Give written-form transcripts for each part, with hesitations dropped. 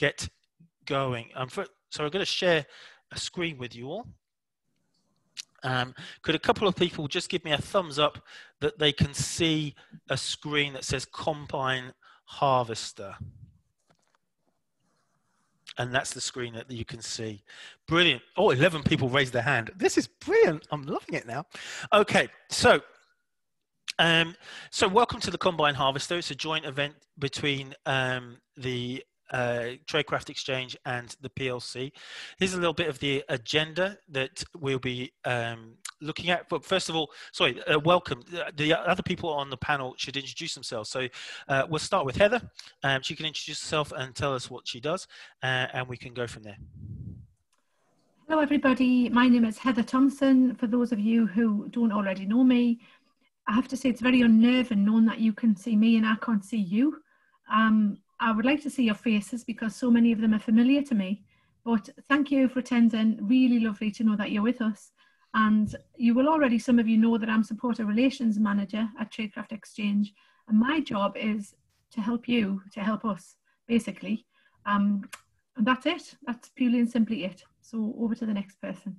get going. So I'm going to share a screen with you all. Could a couple of people just give me a thumbs up that they can see a screen that says Combine Harvester? And that's the screen that you can see. Brilliant. Oh, 11 people raised their hand. This is brilliant. I'm loving it now. Okay, so welcome to the Combine Harvester. It's a joint event between the Traidcraft Exchange and the PLC. Here's a little bit of the agenda that we'll be looking at. But first of all, sorry, welcome. The other people on the panel should introduce themselves. So we'll start with Heather. She can introduce herself and tell us what she does, and we can go from there. Hello, everybody. My name is Heather Thompson. For those of you who don't already know me, I have to say it's very unnerving knowing that you can see me and I can't see you. I would like to see your faces because so many of them are familiar to me. But thank you for attending. Really lovely to know that you're with us. And you will already, some of you know that I'm Supporter Relations Manager at Traidcraft Exchange. And my job is to help you, to help us, basically. And that's it. That's purely and simply it. So over to the next person.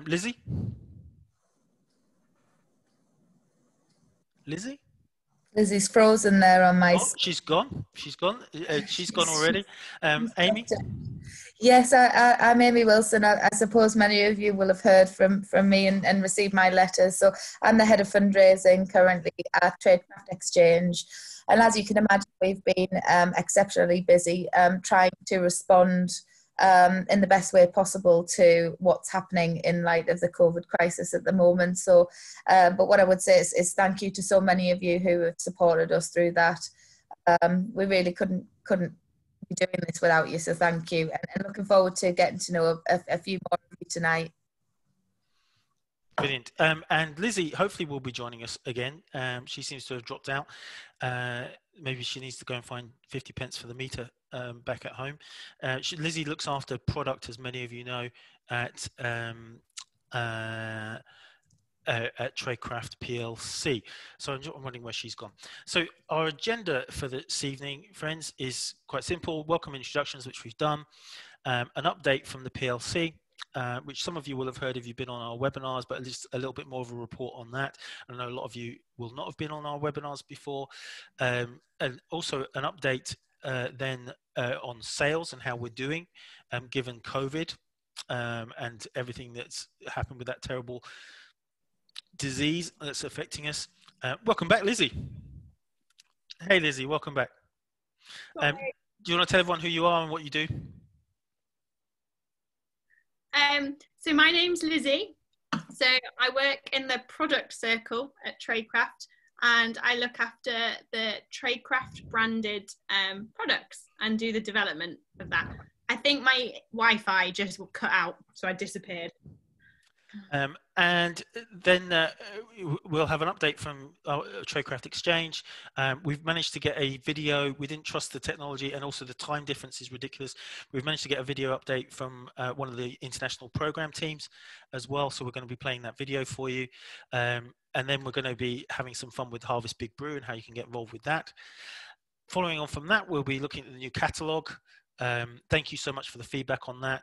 Lizzie? Lizzie? Lizzie's frozen there on my... Oh, she's gone. She's gone. She's gone already. Amy? Yes, I'm Amy Wilson. I suppose many of you will have heard from me and received my letters. So I'm the head of fundraising currently at Traidcraft Exchange. And as you can imagine, we've been exceptionally busy trying to respond in the best way possible to what's happening in light of the COVID crisis at the moment. So, but what I would say is thank you to so many of you who have supported us through that. We really couldn't be doing this without you, so thank you. And looking forward to getting to know a few more of you tonight. Brilliant. And Lizzie hopefully will be joining us again. She seems to have dropped out. Maybe she needs to go and find 50 pence for the meter back at home. Lizzie looks after product, as many of you know, at Traidcraft PLC. So I'm wondering where she's gone. So our agenda for this evening, friends, is quite simple. Welcome introductions, which we've done. An update from the PLC. Which some of you will have heard if you've been on our webinars, but at least a little bit more of a report on that. I know a lot of you will not have been on our webinars before. And also an update then on sales and how we're doing given COVID and everything that's happened with that terrible disease that's affecting us. Welcome back, Lizzie. Hey, Lizzie, welcome back. Do you want to tell everyone who you are and what you do? So my name's Lizzie. So I work in the product circle at Traidcraft, and I look after the Traidcraft branded products and do the development of that. I think my Wi-Fi just cut out, so I disappeared. And then we'll have an update from Traidcraft Exchange. We've managed to get a video. We didn't trust the technology, and also the time difference is ridiculous. We've managed to get a video update from one of the international program teams as well. So we're going to be playing that video for you. And then we're going to be having some fun with Harvest Big Brew and how you can get involved with that. Following on from that, we'll be looking at the new catalogue. Thank you so much for the feedback on that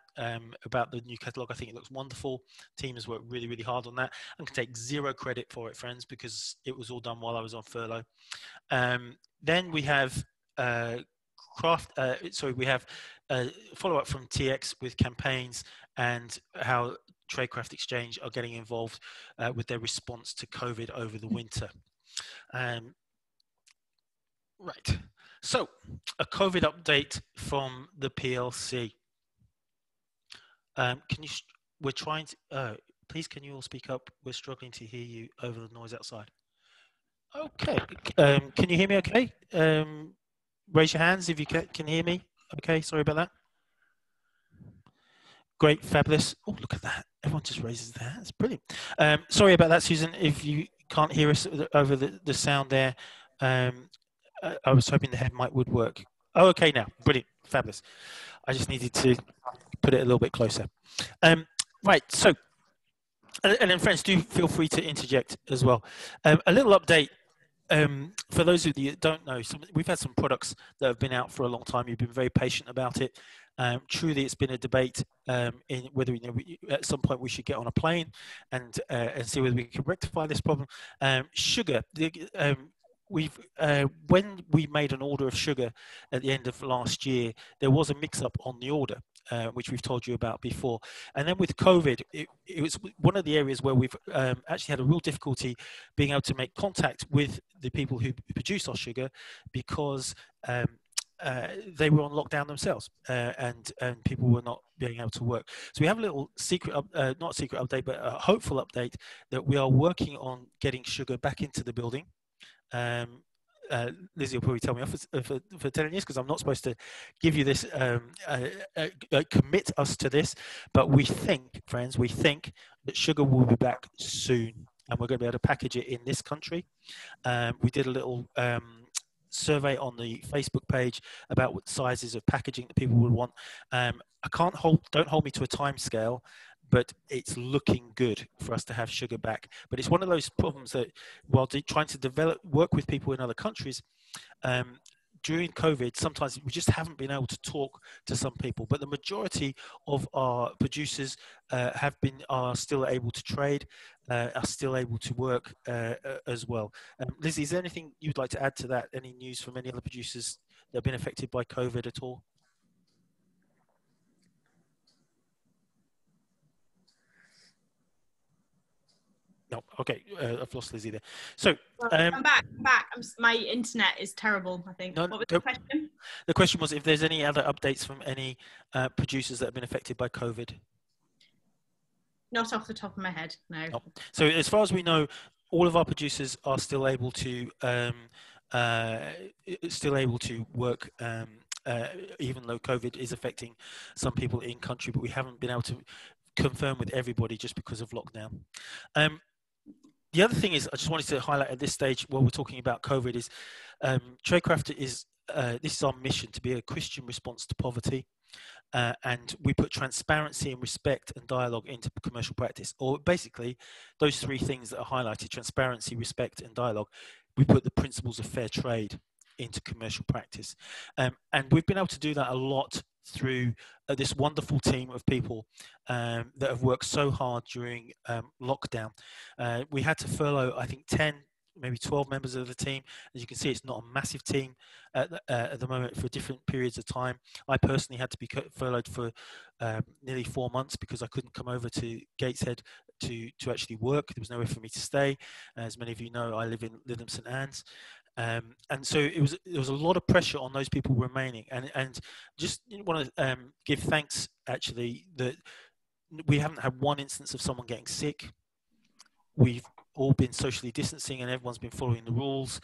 about the new catalogue. I think it looks wonderful. Team has worked really, really hard on that. I can take zero credit for it, friends, because it was all done while I was on furlough. Then we have we have a follow-up from TX with campaigns and how Traidcraft Exchange are getting involved with their response to COVID over the winter. Right. So, a COVID update from the PLC. We're trying to, please can you all speak up? We're struggling to hear you over the noise outside. Okay, can you hear me okay? Raise your hands if you can hear me. Okay, sorry about that. Great, fabulous. Oh, look at that. Everyone just raises their hands, brilliant. Sorry about that, Susan, if you can't hear us over the sound there. I was hoping the head mic would work. Oh, okay now. Brilliant. Fabulous. I just needed to put it a little bit closer. Right. So, and then friends, do feel free to interject as well. A little update for those of you that don't know, we've had some products that have been out for a long time. You've been very patient about it. Truly, it's been a debate in whether at some point we should get on a plane and see whether we can rectify this problem. Sugar. When we made an order of sugar at the end of last year, there was a mix-up on the order, which we've told you about before. And then with COVID, it was one of the areas where we've actually had a real difficulty being able to make contact with the people who produce our sugar, because they were on lockdown themselves, and people were not being able to work. So we have a little secret, not secret update, but a hopeful update that we are working on getting sugar back into the building. Lizzie will probably tell me off for telling you this, because I'm not supposed to give you this, commit us to this, but we think, friends, that sugar will be back soon, and we're going to be able to package it in this country. We did a little survey on the Facebook page about what sizes of packaging that people would want. Don't hold me to a time scale, but it's looking good for us to have sugar back. But it's one of those problems that, while trying to work with people in other countries, during COVID, sometimes we just haven't been able to talk to some people. But the majority of our producers are still able to trade, are still able to work as well. Lizzie, is there anything you'd like to add to that? Any news from any other producers that have been affected by COVID at all? No, okay, I've lost Lizzie there. So I'm back. My internet is terrible, I think. What was the question? The question was if there's any other updates from any producers that have been affected by COVID. Not off the top of my head, no. So as far as we know, all of our producers are still able to work, even though COVID is affecting some people in country, but we haven't been able to confirm with everybody just because of lockdown. The other thing is, I just wanted to highlight at this stage, while we're talking about COVID, is Traidcraft is, this is our mission, to be a Christian response to poverty. And we put transparency and respect and dialogue into commercial practice, or basically those three things that are highlighted: transparency, respect, and dialogue. We put the principles of fair trade into commercial practice. And we've been able to do that a lot through this wonderful team of people that have worked so hard during lockdown. We had to furlough, I think, 10, maybe 12 members of the team. As you can see, it's not a massive team at the moment for different periods of time. I personally had to be furloughed for nearly 4 months because I couldn't come over to Gateshead to actually work. There was nowhere for me to stay. As many of you know, I live in Lytham St Anne's. And so there was a lot of pressure on those people remaining, and just want to give thanks actually that we haven't had one instance of someone getting sick. We've all been socially distancing and everyone's been following the rules.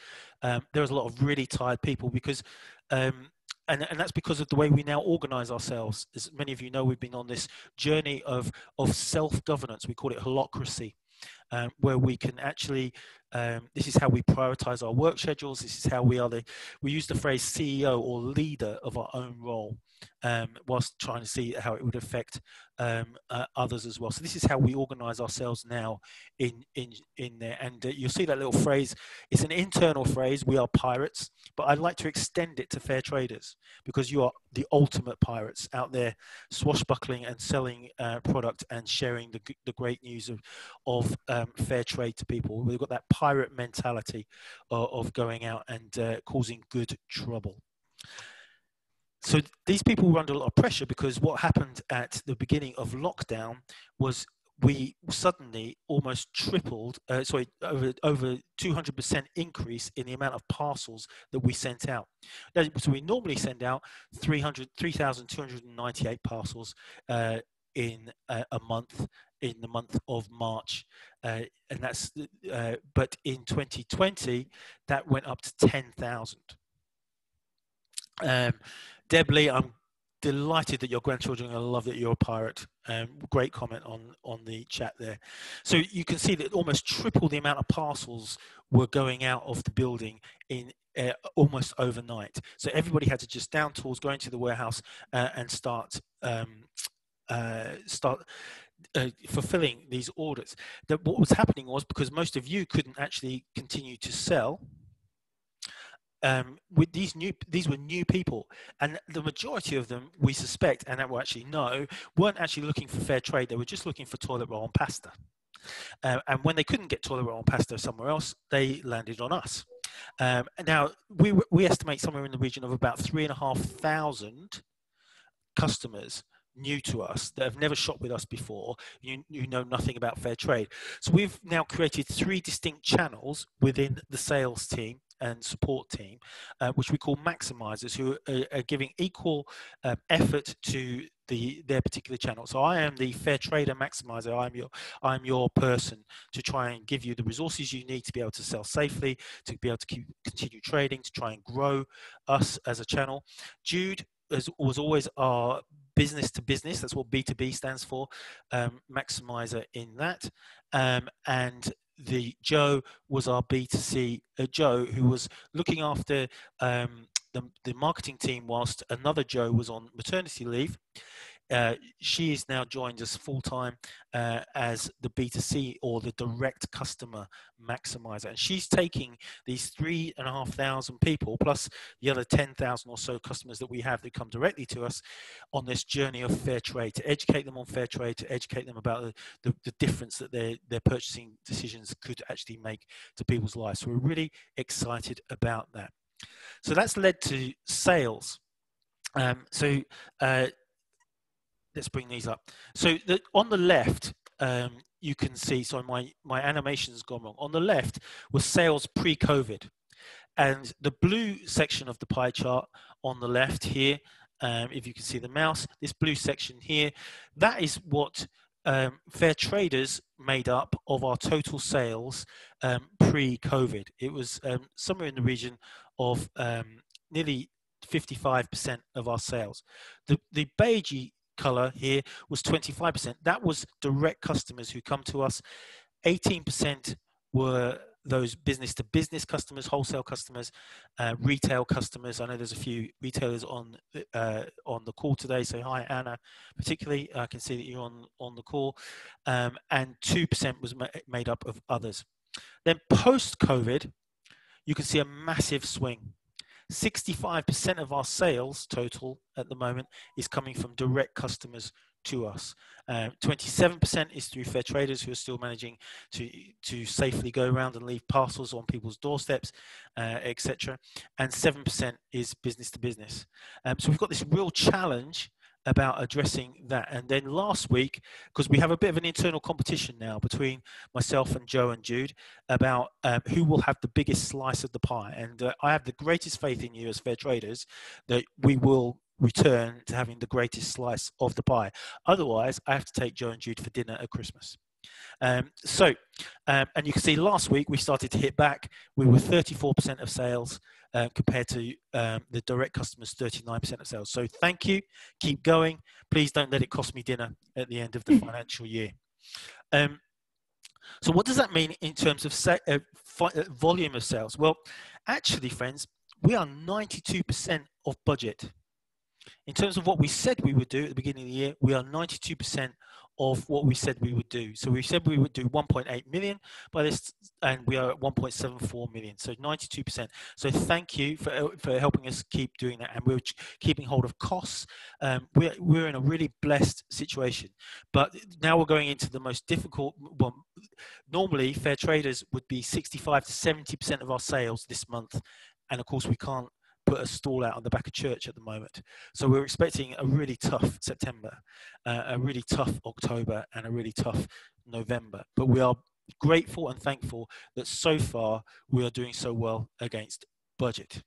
There's a lot of really tired people because and that's because of the way we now organize ourselves. As many of you know, we've been on this journey of self-governance. We call it holocracy. Where we can actually, this is how we prioritize our work schedules. This is how we use the phrase CEO or leader of our own role, whilst trying to see how it would affect others as well. So this is how we organize ourselves now in there. And you'll see that little phrase. It's an internal phrase. We are pirates, but I'd like to extend it to fair traders, because you are the ultimate pirates out there, swashbuckling and selling product and sharing the great news of fair trade to people. We've got that pirate mentality of going out and causing good trouble. So these people were under a lot of pressure, because what happened at the beginning of lockdown was we suddenly almost tripled, over 200% increase in the amount of parcels that we sent out. So we normally send out 3,298 parcels in a month, in the month of March, and that's but in 2020 that went up to 10,000. Deb Lee, I'm delighted that your grandchildren are going to love that you're a pirate. Great comment on the chat there. So you can see that almost triple the amount of parcels were going out of the building in almost overnight. So everybody had to just down tools, go into the warehouse and start fulfilling these orders. That what was happening was, because most of you couldn't actually continue to sell, with these were new people, and the majority of them, we suspect, and that we actually know, weren't actually looking for fair trade. They were just looking for toilet roll and pasta. And when they couldn't get toilet roll and pasta somewhere else, they landed on us. Now, we estimate somewhere in the region of about 3,500 customers new to us that have never shopped with us before. You know nothing about fair trade. So we've now created 3 distinct channels within the sales team and support team, which we call maximizers, who are giving equal effort to their particular channel. So I am the fair trader maximizer. I'm your person to try and give you the resources you need to be able to sell safely, to be able to continue trading, to try and grow us as a channel. Jude was always our business to business. That's what B2B stands for, maximizer in that. And the Joe was our B2C Joe, who was looking after the marketing team whilst another Joe was on maternity leave. She is now joined us full-time as the B2C, or the direct customer maximizer, and she's taking these 3,500 people plus the other 10,000 or so customers that we have that come directly to us on this journey of fair trade, to educate them on fair trade, to educate them about the difference that their purchasing decisions could actually make to people's lives. So we're really excited about that. So that's led to sales. Let's bring these up. So on the left, you can see, sorry, my animation's gone wrong. On the left was sales pre-COVID. And the blue section of the pie chart on the left here, if you can see the mouse, this blue section here, that is what fair traders made up of our total sales pre-COVID. It was somewhere in the region of nearly 55% of our sales. The beigey color here was 25%. That was direct customers who come to us. 18% were those business to business customers, wholesale customers, retail customers. I know there's a few retailers on the call today. So hi, Anna, particularly. I can see that you're on the call. And 2% was made up of others. Then post-COVID, you can see a massive swing. 65% of our sales total at the moment is coming from direct customers to us. 27% is through fair traders who are still managing to safely go around and leave parcels on people's doorsteps, etc. And 7% is business to business. So we've got this real challenge about addressing that. And then last week, because we have a bit of an internal competition now between myself and Joe and Jude about who will have the biggest slice of the pie. And I have the greatest faith in you as fair traders that we will return to having the greatest slice of the pie. Otherwise, I have to take Joe and Jude for dinner at Christmas. And you can see last week we started to hit back. We were 34% of sales compared to the direct customers, 39% of sales. So thank you. Keep going. Please don't let it cost me dinner at the end of the financial year. So what does that mean in terms of volume of sales? Well, actually, friends, we are 92% of budget. In terms of what we said we would do at the beginning of the year, we are 92% of what we said we would do. So we said we would do 1.8 million by this, and we are at 1.74 million, so 92%. So thank you for helping us keep doing that, and we're keeping hold of costs. We're in a really blessed situation, but now we're going into the most difficult one. Normally, fair traders would be 65 to 70% of our sales this month, and of course we can't put a stall out on the back of church at the moment. So we're expecting a really tough September, a really tough October, and a really tough November. But we are grateful and thankful that so far we are doing so well against budget.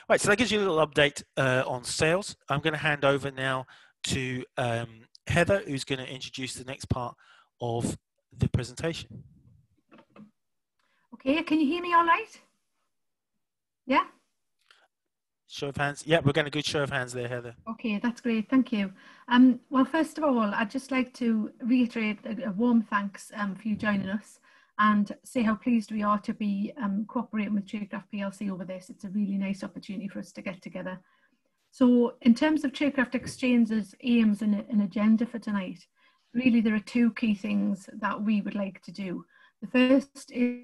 Right, so that gives you a little update on sales. I'm going to hand over now to Heather, who's going to introduce the next part of the presentation. Okay, can you hear me all right? Yeah? Show of hands. Yeah, we're going to do show of hands there, Heather. Okay, that's great. Thank you. Well, first of all, I'd just like to reiterate a warm thanks for you joining us and say how pleased we are to be cooperating with Traidcraft PLC over this. It's a really nice opportunity for us to get together. So in terms of Traidcraft Exchange's aims and agenda for tonight, really there are two key things that we would like to do. The first is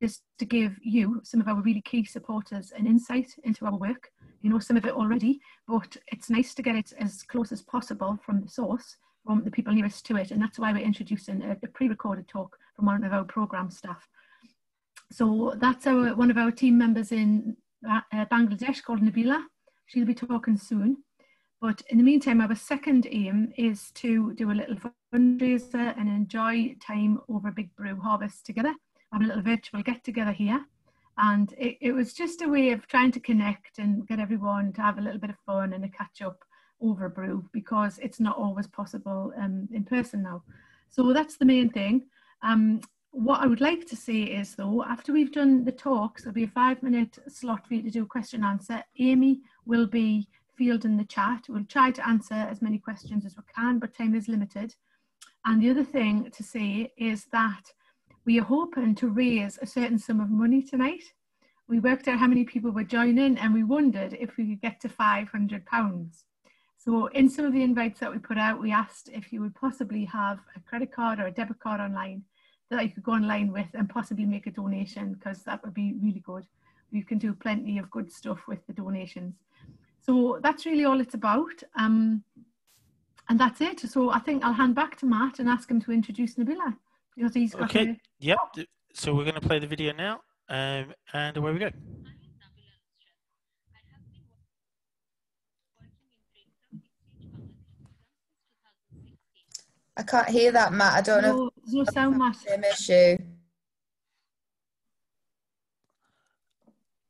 is to give you, some of our really key supporters, an insight into our work. You know some of it already, but it's nice to get it as close as possible from the source, from the people nearest to it, and that's why we're introducing a pre-recorded talk from one of our programme staff. So that's one of our team members in Bangladesh called Nabila. She'll be talking soon. But in the meantime, our second aim is to do a little fundraiser and enjoy time over Big Brew Harvest together. Have a little virtual get together here. And it was just a way of trying to connect and get everyone to have a little bit of fun and a catch up over brew, because it's not always possible in person now. So that's the main thing. What I would like to say is, though, after we've done the talks, there'll be a 5-minute slot for you to do question answer. Amy will be fielding the chat. We'll try to answer as many questions as we can, but time is limited. And the other thing to say is that we are hoping to raise a certain sum of money tonight. We worked out how many people were joining, and we wondered if we could get to £500. So in some of the invites that we put out, we asked if you would possibly have a credit card or a debit card online that you could go online with and possibly make a donation, because that would be really good. We can do plenty of good stuff with the donations. So that's really all it's about. And that's it. So I think I'll hand back to Matt and ask him to introduce Nabila, because he's got okay. Yep. So we're going to play the video now, and away we go. I can't hear that, Matt. I don't know. No sound, Matt. Same issue.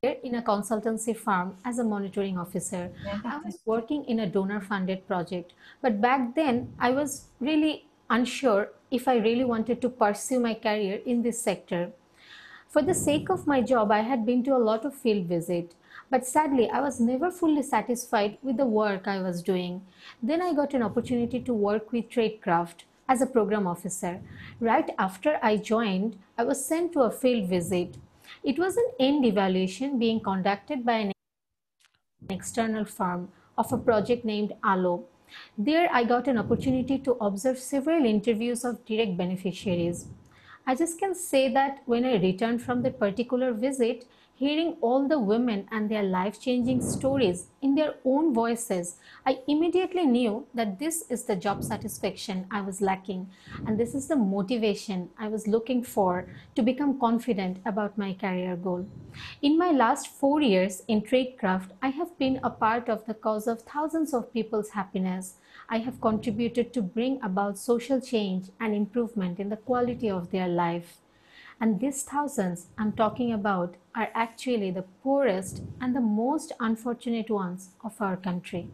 In a consultancy firm as a monitoring officer. I was working in a donor-funded project, but back then I was really unsure if I really wanted to pursue my career in this sector. For the sake of my job, I had been to a lot of field visits, but sadly I was never fully satisfied with the work I was doing. Then I got an opportunity to work with Traidcraft as a program officer. Right after I joined, I was sent to a field visit. It was an end evaluation being conducted by an external firm of a project named ALO. There I got an opportunity to observe several interviews of direct beneficiaries. I just can say that when I returned from that particular visit, hearing all the women and their life-changing stories in their own voices, I immediately knew that this is the job satisfaction I was lacking, and this is the motivation I was looking for to become confident about my career goal. In my last 4 years in Traidcraft, I have been a part of the cause of thousands of people's happiness. I have contributed to bring about social change and improvement in the quality of their life. And these thousands I'm talking about are actually the poorest and the most unfortunate ones of our country.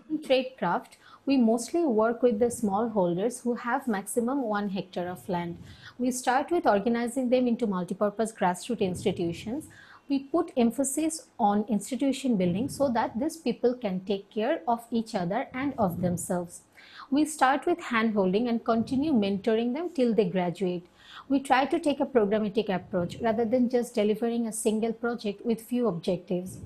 In Traidcraft, we mostly work with the smallholders who have maximum 1 hectare of land. We start with organizing them into multipurpose grassroots institutions. We put emphasis on institution building so that these people can take care of each other and of themselves. We start with hand-holding and continue mentoring them till they graduate. We try to take a programmatic approach rather than just delivering a single project with few objectives.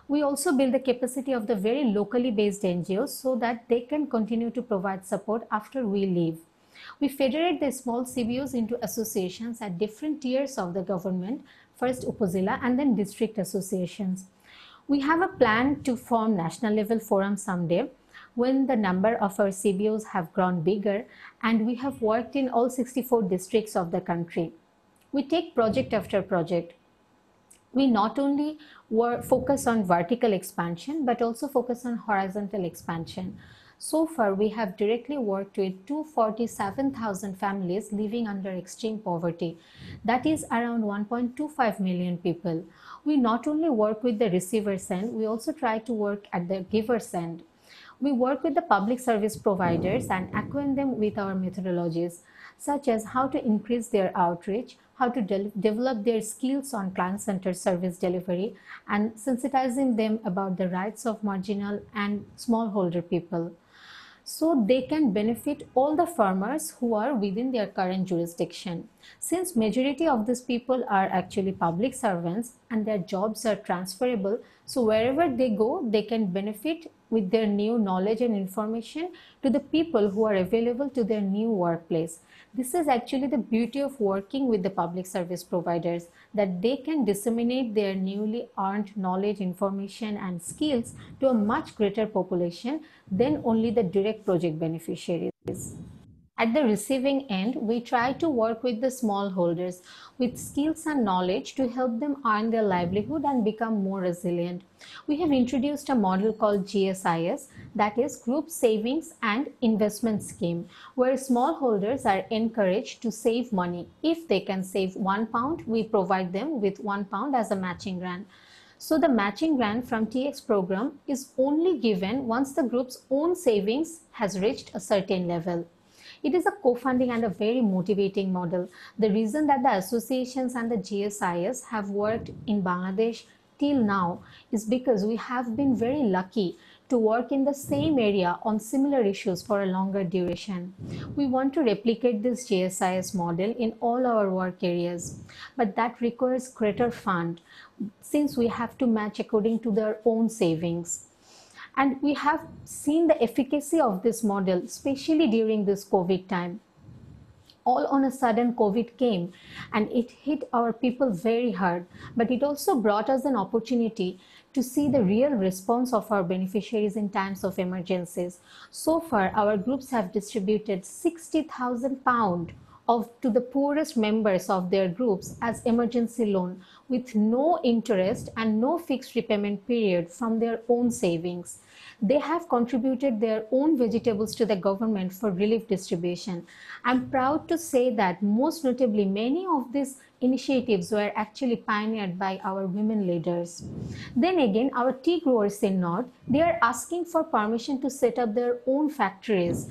We also build the capacity of the very locally based NGOs so that they can continue to provide support after we leave. We federate the small CBOs into associations at different tiers of the government, first Upazila and then district associations. We have a plan to form national level forums someday when the number of our CBOs have grown bigger, and we have worked in all 64 districts of the country. We take project after project. We not only focus on vertical expansion, but also focus on horizontal expansion. So far, we have directly worked with 247,000 families living under extreme poverty. That is around 1.25 million people. We not only work with the receiver's end, we also try to work at the giver's end. We work with the public service providers and acquaint them with our methodologies, such as how to increase their outreach, how to develop their skills on client-centered service delivery, and sensitizing them about the rights of marginal and smallholder people, so they can benefit all the farmers who are within their current jurisdiction. Since majority of these people are actually public servants and their jobs are transferable, so wherever they go, they can benefit with their new knowledge and information to the people who are available to their new workplace. This is actually the beauty of working with the public service providers, that they can disseminate their newly earned knowledge, information and skills to a much greater population than only the direct project beneficiaries. At the receiving end, we try to work with the smallholders with skills and knowledge to help them earn their livelihood and become more resilient. We have introduced a model called GSIS, that is Group Savings and Investment Scheme, where smallholders are encouraged to save money. If they can save £1, we provide them with £1 as a matching grant. So the matching grant from TX program is only given once the group's own savings has reached a certain level. It is a co-funding and a very motivating model. The reason that the associations and the GSIS have worked in Bangladesh till now is because we have been very lucky to work in the same area on similar issues for a longer duration. We want to replicate this GSIS model in all our work areas, but that requires greater fund since we have to match according to their own savings. And we have seen the efficacy of this model, especially during this COVID time. All on a sudden, COVID came and it hit our people very hard, but it also brought us an opportunity to see the real response of our beneficiaries in times of emergencies. So far, our groups have distributed £60,000 to the poorest members of their groups as emergency loan with no interest and no fixed repayment period from their own savings. They have contributed their own vegetables to the government for relief distribution. I'm proud to say that most notably many of these initiatives were actually pioneered by our women leaders. Then again, our tea growers in North, they are asking for permission to set up their own factories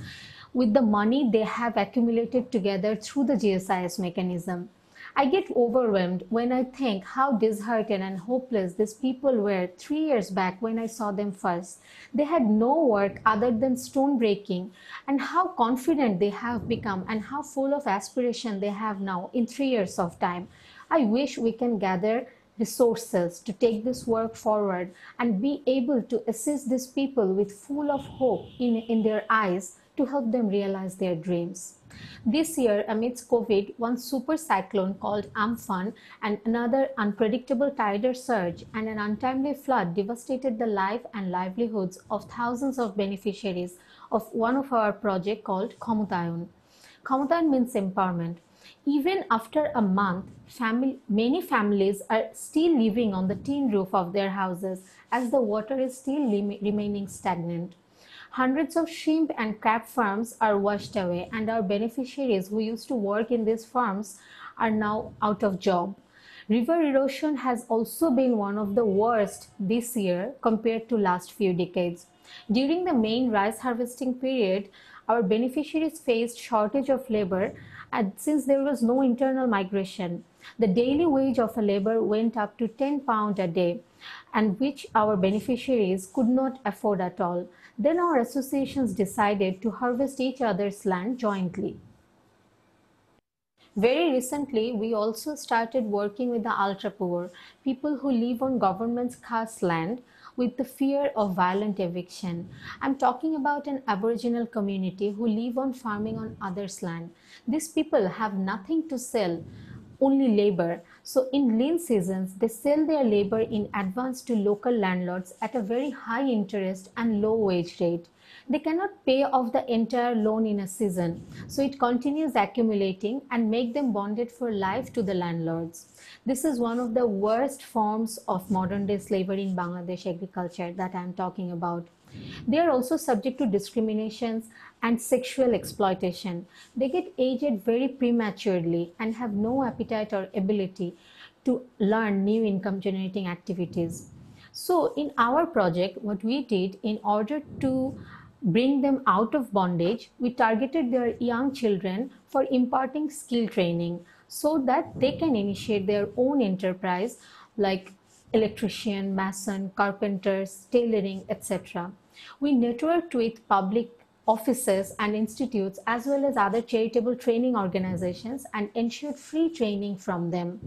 with the money they have accumulated together through the GSIS mechanism. I get overwhelmed when I think how disheartened and hopeless these people were 3 years back when I saw them first. They had no work other than stone breaking, and how confident they have become and how full of aspiration they have now in 3 years of time. I wish we can gather resources to take this work forward and be able to assist these people with full of hope in their eyes to help them realize their dreams. This year, amidst COVID, one super cyclone called Amphan and another unpredictable tidal surge and an untimely flood devastated the life and livelihoods of thousands of beneficiaries of one of our projects called Khamutayon. Khamutayon means empowerment. Even after a month, many families are still living on the tin roof of their houses as the water is still remaining stagnant. Hundreds of shrimp and crab farms are washed away, and our beneficiaries who used to work in these farms are now out of job. River erosion has also been one of the worst this year compared to last few decades. During the main rice harvesting period, our beneficiaries faced shortage of labor, and since there was no internal migration, the daily wage of a labor went up to £10 a day, and which our beneficiaries could not afford at all. Then our associations decided to harvest each other's land jointly. Very recently, we also started working with the ultra-poor, people who live on government's khas land with the fear of violent eviction. I'm talking about an Aboriginal community who live on farming on others' land. These people have nothing to sell, only labor. So in lean seasons, they sell their labor in advance to local landlords at a very high interest and low wage rate. They cannot pay off the entire loan in a season, so it continues accumulating and make them bonded for life to the landlords. This is one of the worst forms of modern-day slavery in Bangladesh agriculture that I am talking about. They are also subject to discriminations and sexual exploitation. They get aged very prematurely and have no appetite or ability to learn new income-generating activities. So in our project, what we did in order to bring them out of bondage, we targeted their young children for imparting skill training so that they can initiate their own enterprise like electrician, mason, carpenters, tailoring, etc. We networked with public offices and institutes as well as other charitable training organizations and ensured free training from them.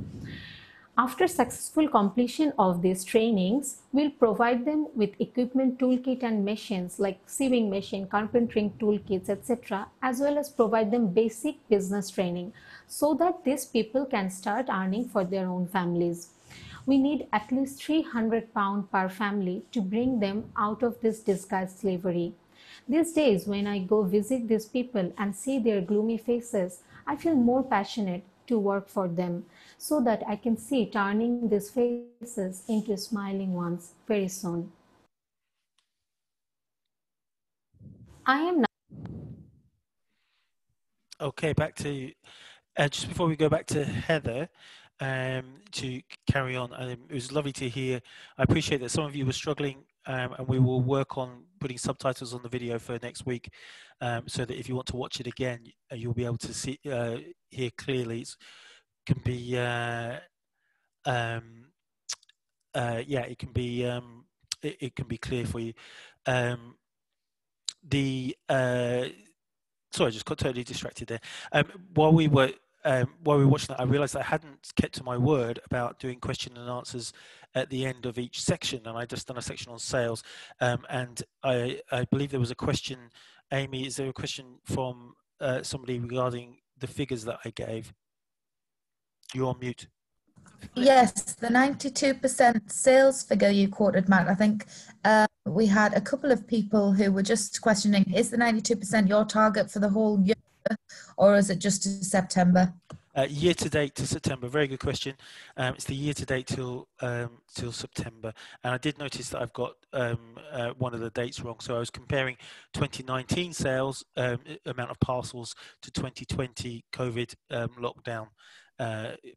After successful completion of these trainings, we'll provide them with equipment toolkit and machines like sewing machine, carpentering toolkits, etc., as well as provide them basic business training so that these people can start earning for their own families. We need at least £300 per family to bring them out of this disguised slavery. These days, when I go visit these people and see their gloomy faces, I feel more passionate to work for them so that I can see turning these faces into smiling ones very soon. I am now. Okay, back to just before we go back to Heather, to carry on. It was lovely to hear. I appreciate that some of you were struggling, and we will work on putting subtitles on the video for next week, so that if you want to watch it again, you'll be able to see hear clearly. It can be yeah, it can be it can be clear for you. Sorry, I just got totally distracted there. While we were watching that, I realised I hadn't kept to my word about doing question and answers at the end of each section, and I just done a section on sales. And I believe there was a question. Amy, is there a question from somebody regarding the figures that I gave? You're on mute. Yes, the 92% sales figure you quoted, Matt. I think we had a couple of people who were just questioning, is the 92% your target for the whole year, or is it just to September? Year to date to September. Very good question. It's the year to date till September, and I did notice that I've got one of the dates wrong. So I was comparing 2019 sales amount of parcels to 2020 COVID lockdown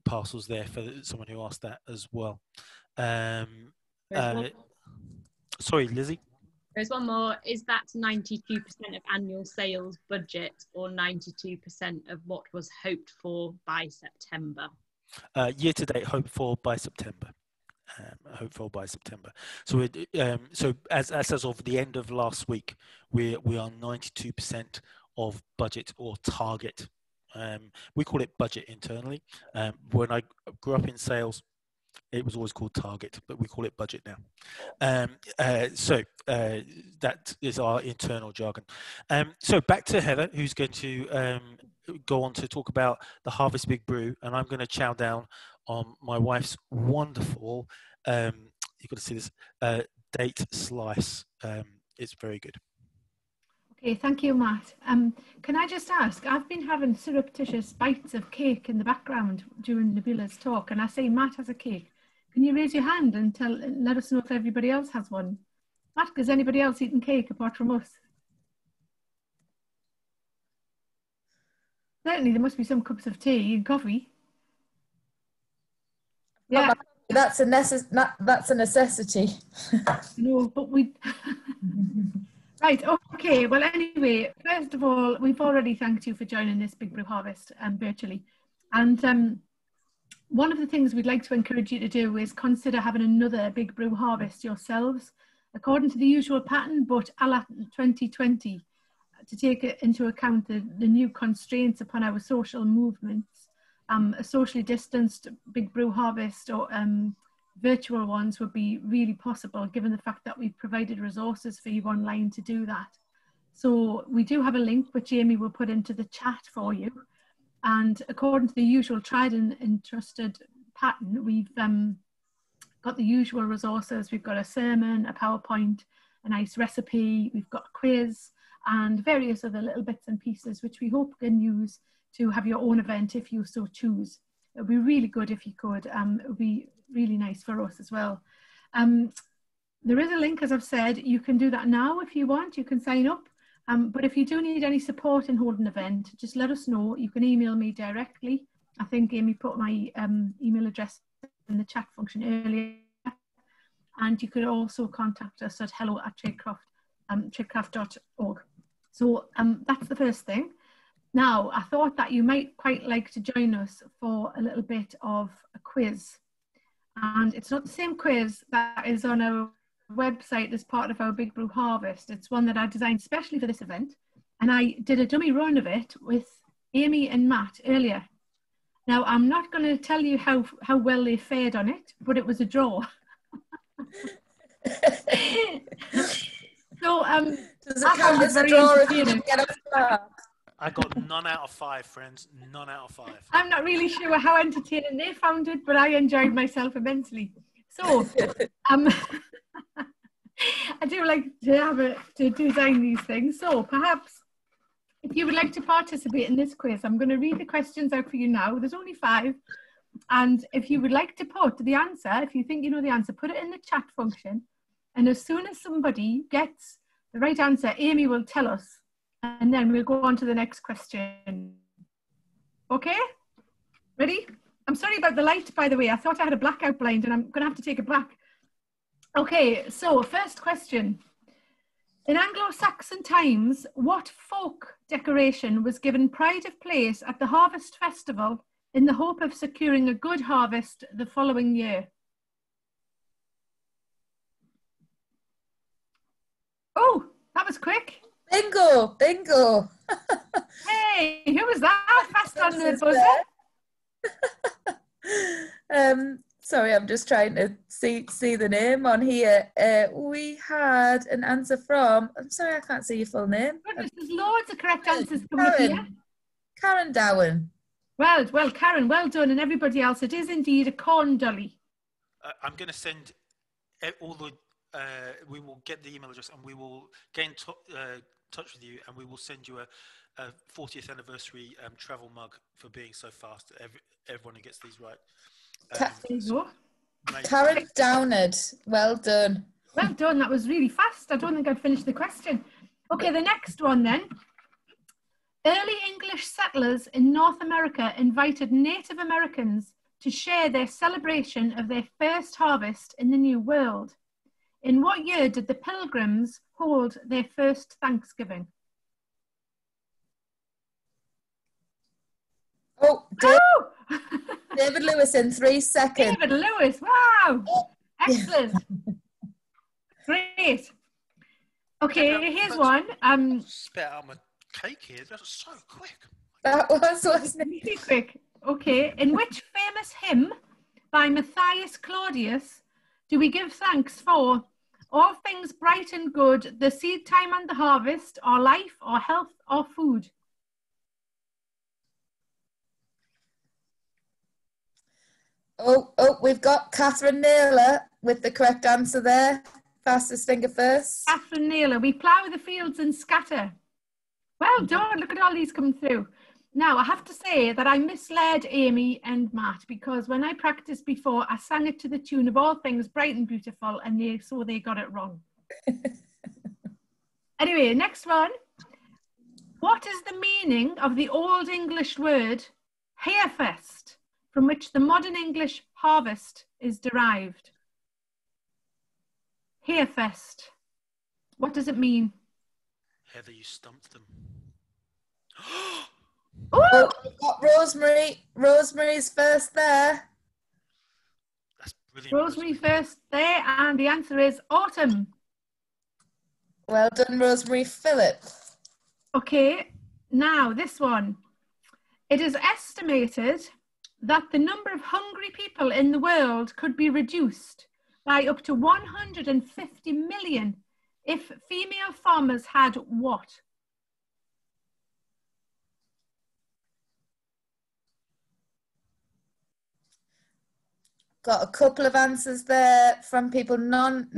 parcels there for someone who asked that as well. Sorry, Lizzie. There's one more. Is that 92% of annual sales budget or 92% of what was hoped for by September? Year to date, hoped for by September. Hopeful by September. So so as of the end of last week, we are 92% of budget or target. We call it budget internally. When I grew up in sales, it was always called target, but we call it budget now. So that is our internal jargon. So back to Heather, who's going to go on to talk about the Harvest Big Brew, and I'm going to chow down on my wife's wonderful, you've got to see this, date slice. It's very good. Okay, thank you, Matt. Can I just ask, I've been having surreptitious bites of cake in the background during Nabula's talk, and I see Matt has a cake. Can you raise your hand and let us know if everybody else has one? Matt, is anybody else eating cake apart from us? Certainly, there must be some cups of tea and coffee. Yeah, that's a necessity. No, but we. Right, okay, well anyway, first of all, we've already thanked you for joining this Big Brew Harvest virtually. And one of the things we'd like to encourage you to do is consider having another Big Brew Harvest yourselves, according to the usual pattern, but a la 2020, to take into account the new constraints upon our social movements. A socially distanced Big Brew Harvest or virtual ones would be really possible, given the fact that we've provided resources for you online to do that. So we do have a link which Amy will put into the chat for you, and according to the usual tried and trusted pattern, we've got the usual resources. We've got a sermon, a PowerPoint, a nice recipe, we've got a quiz and various other little bits and pieces which we hope you can use to have your own event if you so choose. It would be really good if you could. It would be really nice for us as well. There is a link, as I've said. You can do that now if you want. You can sign up. But if you do need any support in holding an event, just let us know. You can email me directly. I think Amy put my email address in the chat function earlier. And you could also contact us at hello@traidcraft.org. So that's the first thing. Now, I thought that you might quite like to join us for a little bit of a quiz. And it's not the same quiz that is on our website as part of our Big Brew Harvest. It's one that I designed specially for this event. And I did a dummy run of it with Amy and Matt earlier. Now, I'm not going to tell you how well they fared on it, but it was a draw. So, does it count as a draw if you didn't get a mark? I got none out of 5, friends. None out of 5. I'm not really sure how entertaining they found it, but I enjoyed myself immensely. So, I do like to design these things. So, perhaps if you would like to participate in this quiz, I'm going to read the questions out for you now. There's only 5. And if you would like to put the answer, if you think you know the answer, put it in the chat function. And as soon as somebody gets the right answer, Amy will tell us. And then we'll go on to the next question. Okay? Ready? I'm sorry about the light, by the way. I thought I had a blackout blind and I'm going to have to take it back. Okay, so first question. In Anglo-Saxon times, what folk decoration was given pride of place at the harvest festival in the hope of securing a good harvest the following year? Oh, that was quick. Bingo, bingo. Hey, who was that? Fast on the buzzer. Sorry, I'm just trying to see the name on here. We had an answer from, I'm sorry, I can't see your full name. Goodness, there's loads of correct answers coming up here. Karen Dowen. Well, Karen, well done, and everybody else. It is indeed a corn dolly. I'm going to send all the. We will get the email address and we will get in touch with you, and we will send you a 40th anniversary travel mug for being so fast. Everyone who gets these right. There you go. Karen Downard, well done. Well done. That was really fast. I don't think I'd finished the question. Okay, the next one then. Early English settlers in North America invited Native Americans to share their celebration of their first harvest in the New World. In what year did the Pilgrims hold their first Thanksgiving? Oh, David Lewis in 3 seconds. David Lewis, wow. Excellent. Great. Okay, here's one. Spit out my cake here. That was so quick. That was, wasn't it? Really quick. Okay, in which famous hymn by Matthias Claudius do we give thanks for all things bright and good, the seed time and the harvest, or life, or health, or food? Oh, we've got Catherine Naylor with the correct answer there. Fastest finger first. Catherine Naylor, we plough the fields and scatter. Well done, look at all these coming through. Now, I have to say that I misled Amy and Matt, because when I practiced before, I sang it to the tune of All Things Bright and Beautiful, and they got it wrong. Anyway, next one. What is the meaning of the Old English word Hayfest, from which the modern English harvest is derived? Hayfest. What does it mean? Heather, you stumped them. Oh, we've got Rosemary. Rosemary's first there. That's brilliant. Rosemary first there, and the answer is autumn. Well done, Rosemary. Phillip. Okay, now this one. It is estimated that the number of hungry people in the world could be reduced by up to 150 million if female farmers had what? Got a couple of answers there from people. None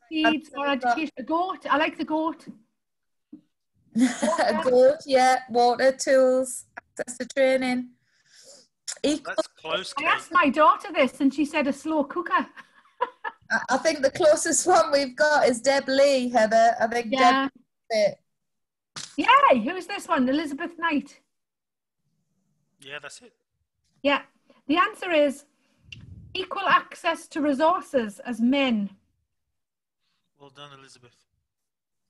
seeds or education. A goat. I like the goat. A goat, yeah. Water, tools, access to training. That's close. I asked my daughter this, and she said a slow cooker. I think the closest one we've got is Deb Lee, Heather. I think yeah. Deb. Yay! Who's this one? Elizabeth Knight. Yeah, that's it. Yeah. The answer is equal access to resources as men. Well done, Elizabeth.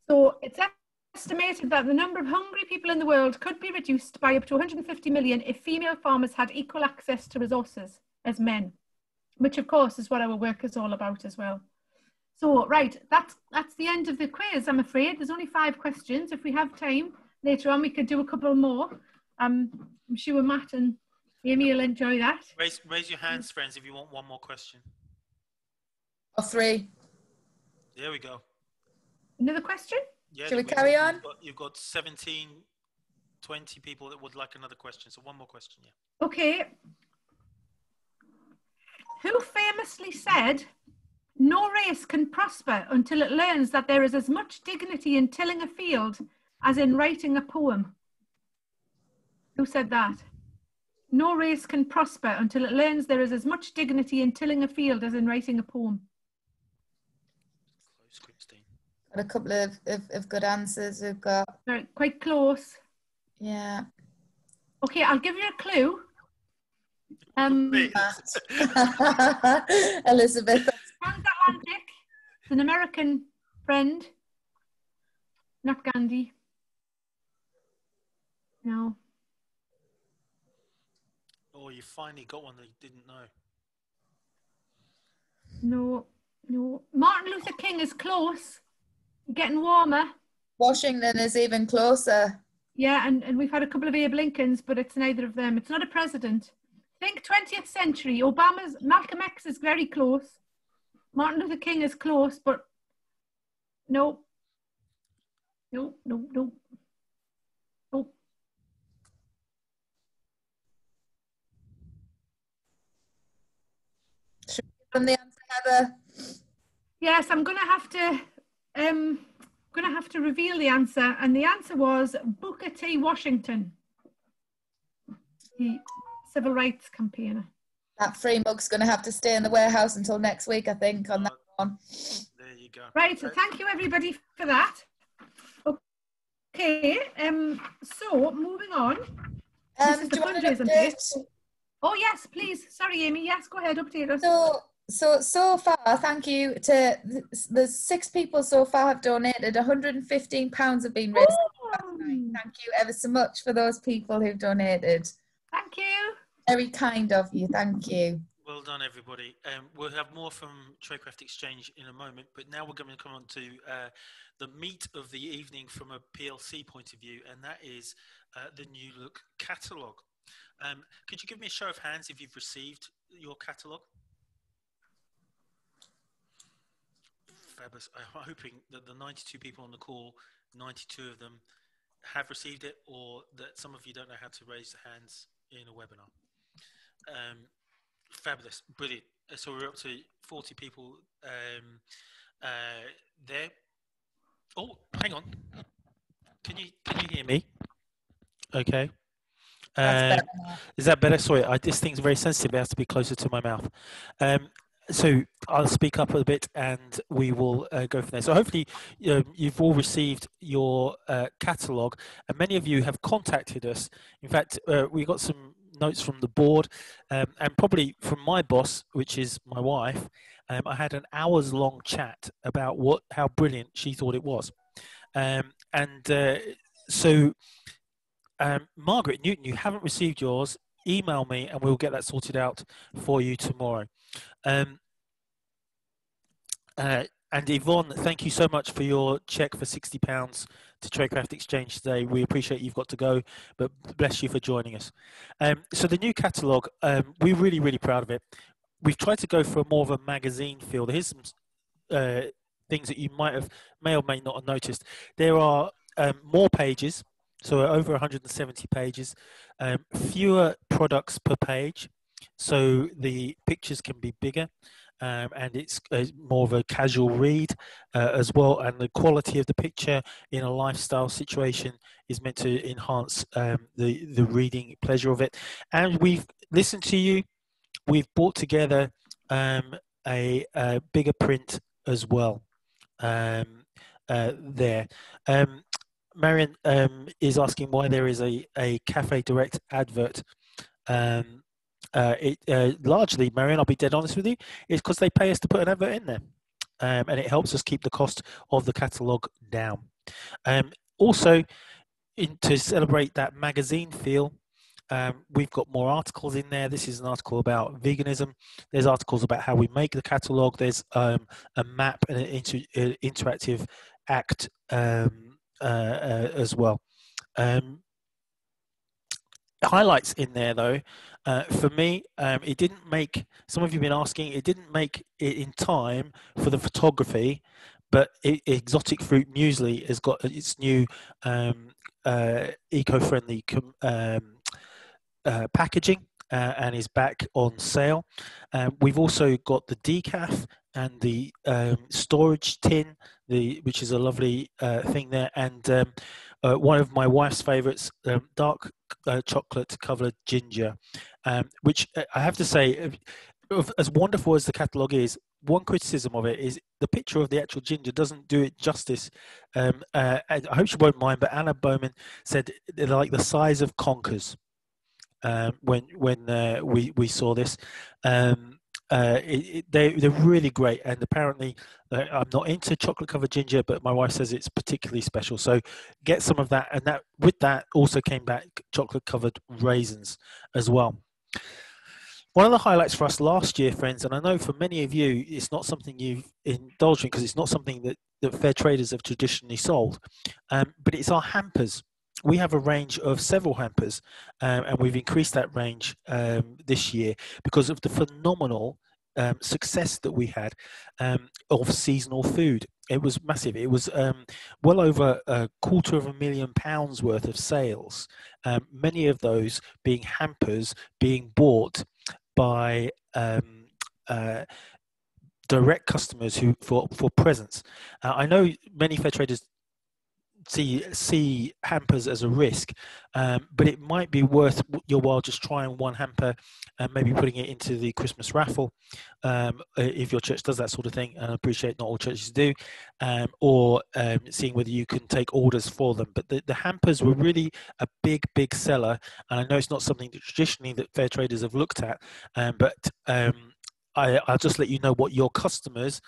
So it's estimated that the number of hungry people in the world could be reduced by up to 150 million if female farmers had equal access to resources as men, which of course is what our work is all about as well. So, right, that's the end of the quiz, I'm afraid. There's only 5 questions. If we have time later on, we could do a couple more. I'm sure Matt and Amy will enjoy that. Raise your hands, friends, if you want one more question. Or 3. There we go. Another question? Yeah, Shall we carry on? You've got 17, 20 people that would like another question. So one more question, yeah. Okay. Who famously said, "No race can prosper until it learns that there is as much dignity in tilling a field as in writing a poem"? Who said that? No race can prosper until it learns there is as much dignity in tilling a field as in writing a poem. Close, Christine. Got a couple of good answers. We've got... Right, quite close. Yeah. Okay, I'll give you a clue. Elizabeth. Transatlantic. It's an American friend. Not Gandhi. No. Oh, you finally got one that you didn't know. No. Martin Luther King is close. Getting warmer. Washington is even closer. Yeah, and we've had a couple of Abe Lincolns, but it's neither of them. It's not a president. Think 20th century. Malcolm X is very close. Martin Luther King is close, but no. No. Should we give them the answer, Heather? Yes, I'm gonna have to reveal the answer, and the answer was Booker T. Washington, the civil rights campaigner. That free mug's going to have to stay in the warehouse until next week, I think, on that one. There you go. Right, so thank you everybody for that. Okay, so moving on. This is the fundraising update. Oh yes, please. Sorry, Amy. Yes, go ahead, update us. So far, thank you to the 6 people so far have donated. £115 have been raised. Thank you ever so much for those people who've donated. Thank you. Very kind of you. Thank you. Well done, everybody. We'll have more from Traidcraft Exchange in a moment, but now we're going to come on to the meat of the evening from a PLC point of view, and that is the new look catalogue. Could you give me a show of hands if you've received your catalogue? Fabulous. I'm hoping that the 92 people on the call, 92 of them have received it, or that some of you don't know how to raise the hands in a webinar. Fabulous, brilliant. So we're up to 40 people there. Oh, hang on. Can you hear me? Okay. Is that better? Sorry, this thing's very sensitive. It has to be closer to my mouth. So I'll speak up a bit and we will go from there. So hopefully you've all received your catalogue, and many of you have contacted us. In fact, we got some notes from the board and probably from my boss, which is my wife. I had an hours-long chat about how brilliant she thought it was. So Margaret Newton, you haven't received yours. Email me and we'll get that sorted out for you tomorrow. And Yvonne, thank you so much for your check for £60 to Traidcraft Exchange today. We appreciate you've got to go, but bless you for joining us. So the new catalogue, we're really, really proud of it. We've tried to go for more of a magazine feel. Here's some things that you may or may not have noticed. There are more pages, so over 170 pages, fewer products per page, so the pictures can be bigger. And it's more of a casual read as well, and the quality of the picture in a lifestyle situation is meant to enhance the reading pleasure of it. And we've listened to you. We've brought together a bigger print as well there. Marion is asking why there is a Cafe Direct advert. Largely, Marion, I'll be dead honest with you, is because they pay us to put an advert in there, and it helps us keep the cost of the catalogue down. Also, to celebrate that magazine feel, we've got more articles in there. This is an article about veganism. There's articles about how we make the catalogue. There's a map and an interactive act as well. highlights in there though. For me, it didn't make, some of you have been asking, it didn't make it in time for the photography, but Exotic Fruit Muesli has got its new eco-friendly packaging and is back on sale. We've also got the decaf and the storage tin, which is a lovely thing there, and one of my wife's favourites, dark chocolate covered ginger, which I have to say, as wonderful as the catalogue is, one criticism of it is the picture of the actual ginger doesn't do it justice. I hope she won't mind, but Anna Bowman said they're like the size of conkers when we saw this. They're really great, and apparently I'm not into chocolate covered ginger, but my wife says it's particularly special, so get some of that. And that with that also came back chocolate covered raisins as well. One of the highlights for us last year, friends, and I know for many of you it's not something you've indulged in because it's not something that fair traders have traditionally sold, but it's our hampers. We have a range of several hampers, and we've increased that range this year because of the phenomenal success that we had of seasonal food. It was massive. It was well over £250,000 worth of sales, many of those being hampers being bought by direct customers who for presents. I know many fair traders see hampers as a risk, but it might be worth your while just trying one hamper and maybe putting it into the Christmas raffle, if your church does that sort of thing, and I appreciate not all churches do, or seeing whether you can take orders for them. But the hampers were really a big seller, and I know it's not something that traditionally that fair traders have looked at, but I'll just let you know what your customers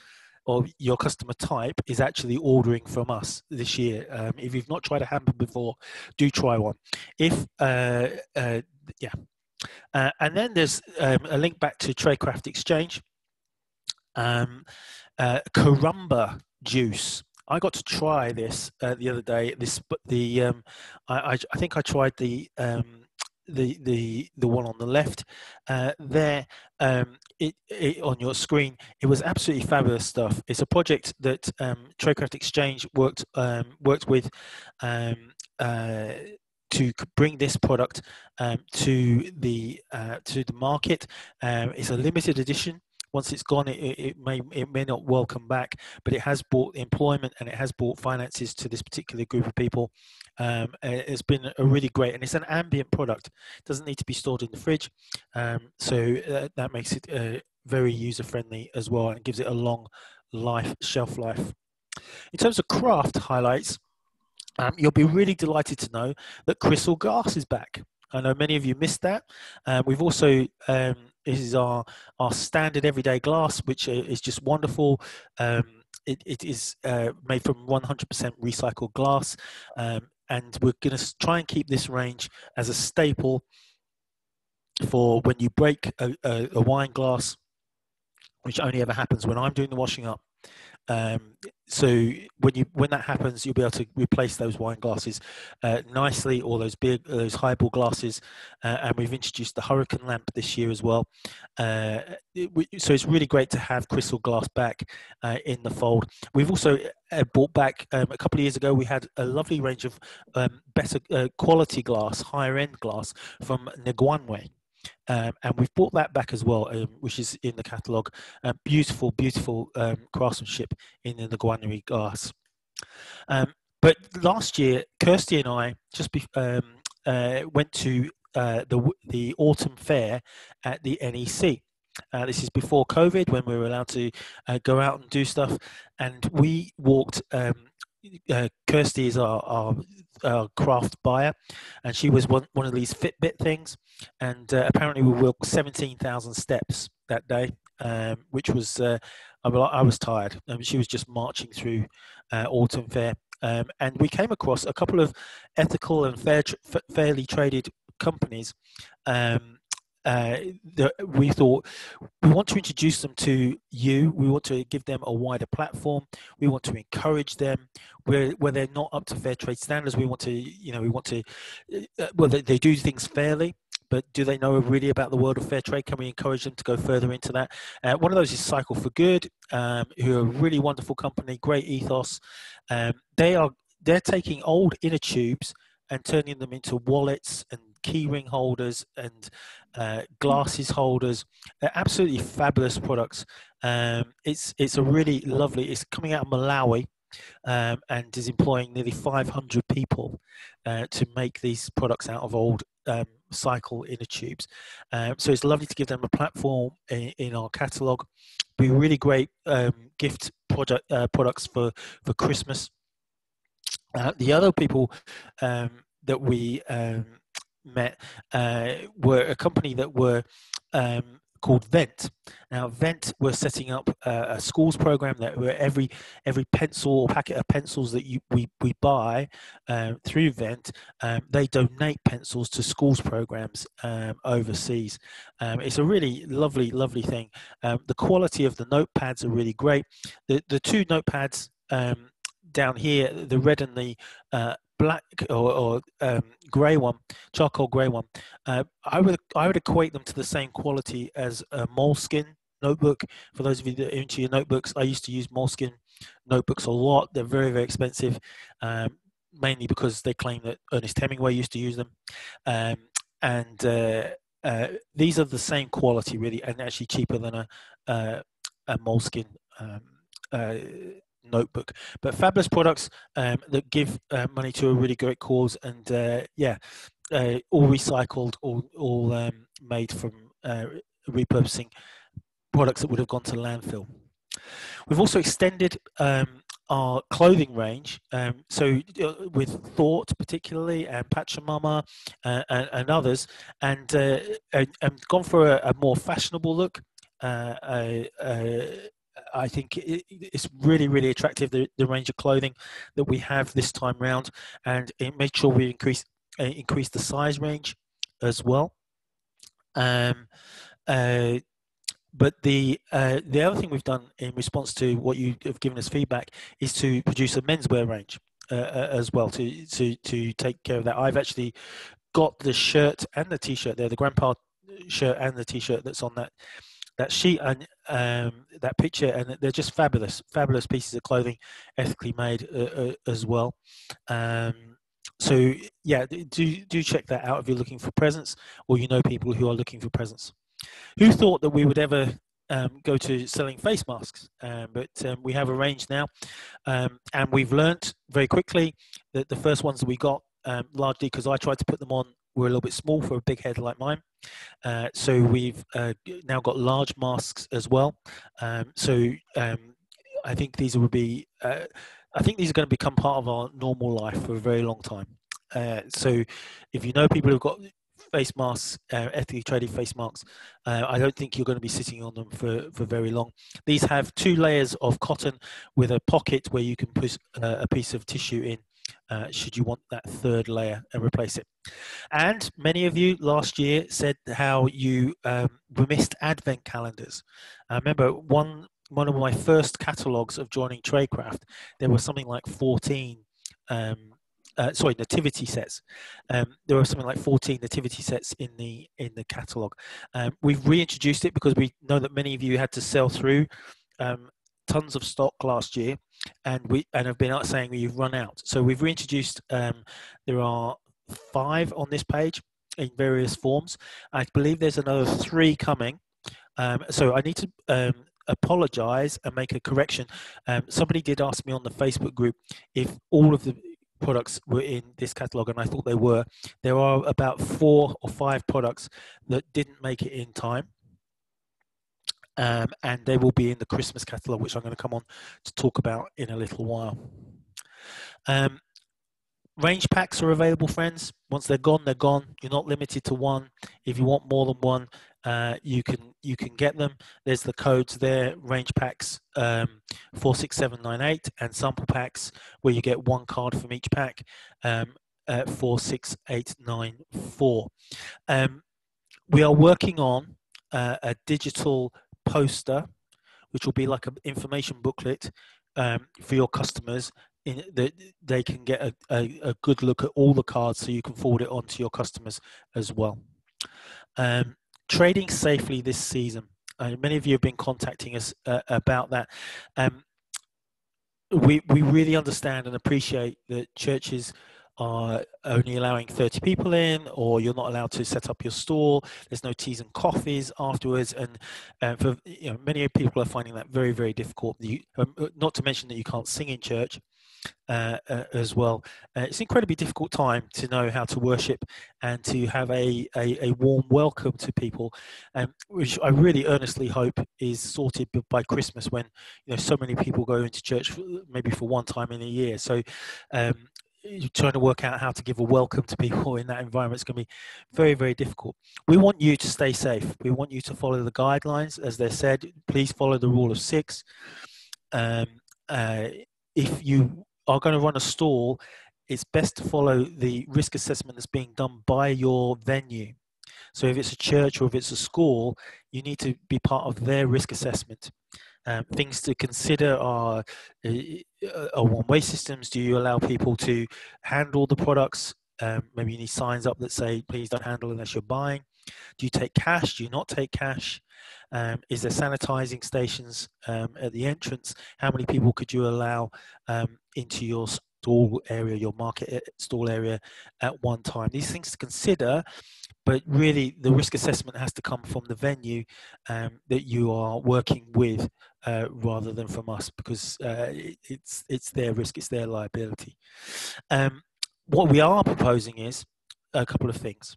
or your customer type is actually ordering from us this year. If you've not tried a hamper before, do try one. And then there's a link back to Traidcraft Exchange. Carumba juice. I got to try this the other day. I think I tried the one on the left there on your screen. It was absolutely fabulous stuff. It's a project that Traidcraft Exchange worked with to bring this product to the market. It's a limited edition. Once it's gone, it may not well come back, but it has brought employment and it has brought finances to this particular group of people. It's been a really great, and it's an ambient product. It doesn't need to be stored in the fridge, so that makes it very user friendly as well, and gives it a long shelf life. In terms of craft highlights, you'll be really delighted to know that crystal glass is back. I know many of you missed that. We've also this is our standard everyday glass, which is just wonderful. It is made from 100% recycled glass, and we're going to try and keep this range as a staple for when you break a wine glass, which only ever happens when I'm doing the washing up. So when that happens, you'll be able to replace those wine glasses nicely, or those highball glasses, and we've introduced the hurricane lamp this year as well. So it's really great to have crystal glass back in the fold. We've also brought back a couple of years ago. We had a lovely range of better quality glass, higher end glass from Nguanwe. And we've brought that back as well, which is in the catalogue. Beautiful craftsmanship in the Nguanwe glass. But last year, Kirsty and I just went to the autumn fair at the NEC. This is before COVID, when we were allowed to go out and do stuff, and we walked. Kirsty is our craft buyer, and she was one of these Fitbit things, and apparently we walked 17,000 steps that day, which was I was tired. She was just marching through autumn fair, and we came across a couple of ethical and fairly traded companies we thought we want to introduce them to you. We want to give them a wider platform. We want to encourage them where they're not up to fair trade standards. We want to, well, they do things fairly, but do they know really about the world of fair trade? Can we encourage them to go further into that? One of those is Cycle for Good, who are a really wonderful company, great ethos. They're taking old inner tubes and turning them into wallets and keyring holders and glasses holders. They're absolutely fabulous products. It's a really lovely, it's coming out of Malawi, and is employing nearly 500 people to make these products out of old cycle inner tubes. So it's lovely to give them a platform in our catalogue. Be really great gift products for Christmas. The other people that we met were a company that were called Vent. Now, Vent were setting up a schools program that where every pencil or packet of pencils that we buy through Vent, they donate pencils to schools programs overseas. It's a really lovely thing. The quality of the notepads are really great. The two notepads down here, the red and the black or grey one, charcoal grey one, I would equate them to the same quality as a Moleskine notebook. For those of you that are into your notebooks, I used to use Moleskine notebooks a lot. They're very expensive, mainly because they claim that Ernest Hemingway used to use them. These are the same quality really, and actually cheaper than a Moleskine notebook. But fabulous products that give money to a really great cause, and all recycled, all made from repurposing products that would have gone to landfill. We've also extended our clothing range, with Thought particularly, and Pachamama and others, and gone for a more fashionable look. I think it's really attractive, the range of clothing that we have this time round, and it made sure we increase the size range as well. But the other thing we've done in response to what you have given us feedback is to produce a menswear range as well to take care of that. I've actually got the shirt and the t-shirt there, the grandpa shirt and the t-shirt that's on that sheet and that picture, and they're just fabulous pieces of clothing, ethically made as well. So yeah, do check that out if you're looking for presents, or you know people who are looking for presents. Who thought that we would ever go to selling face masks? But we have a range now, and we've learnt very quickly that the first ones that we got, largely because I tried to put them on, were a little bit small for a big head like mine. So we've now got large masks as well. I think these will be. I think these are going to become part of our normal life for a very long time. So if you know people who've got face masks, ethically traded face masks, I don't think you're going to be sitting on them for very long. These have 2 layers of cotton with a pocket where you can put a piece of tissue in, should you want that 3rd layer and replace it. And many of you last year said how you missed advent calendars. I remember one of my first catalogues of joining Traidcraft, there was something like 14 nativity sets. There were something like 14 nativity sets in the catalogue. We've reintroduced it because we know that many of you had to sell through tons of stock last year, and have been out saying you've run out. So we've reintroduced. There are 5 on this page in various forms. I believe there's another 3 coming. So I need to apologize and make a correction. Somebody did ask me on the Facebook group if all of the products were in this catalogue, and I thought they were. There are about 4 or 5 products that didn't make it in time. And they will be in the Christmas catalogue, which I'm going to come on to talk about in a little while. Range packs are available, friends. Once they're gone, they're gone. You're not limited to one. If you want more than one, you can get them. There's the codes there. Range packs 46798, and sample packs where you get 1 card from each pack, 46894. We are working on a digital poster, which will be like an information booklet for your customers, that they can get a good look at all the cards, so you can forward it on to your customers as well. Trading safely this season. Many of you have been contacting us about that. We really understand and appreciate that churches are only allowing 30 people in, or you're not allowed to set up your store. There's no teas and coffees afterwards, and for many people are finding that very, very difficult. Not to mention that you can't sing in church as well. It's an incredibly difficult time to know how to worship and to have a warm welcome to people, which I really earnestly hope is sorted by Christmas, when so many people go into church maybe for one time in a year. So trying to work out how to give a welcome to people in that environment is going to be very, very difficult. We want you to stay safe. We want you to follow the guidelines, as they said. Please follow the rule of 6. If you are going to run a stall, it's best to follow the risk assessment that's being done by your venue. So if it's a church or if it's a school, you need to be part of their risk assessment. Things to consider are one-way systems. Do you allow people to handle the products? Maybe you need signs up that say, please don't handle unless you're buying. Do you take cash? Do you not take cash? Is there sanitizing stations at the entrance? How many people could you allow into your stall area, your market stall area at one time? These things to consider, but really the risk assessment has to come from the venue that you are working with, rather than from us, because it's their risk, it's their liability. What we are proposing is a couple of things.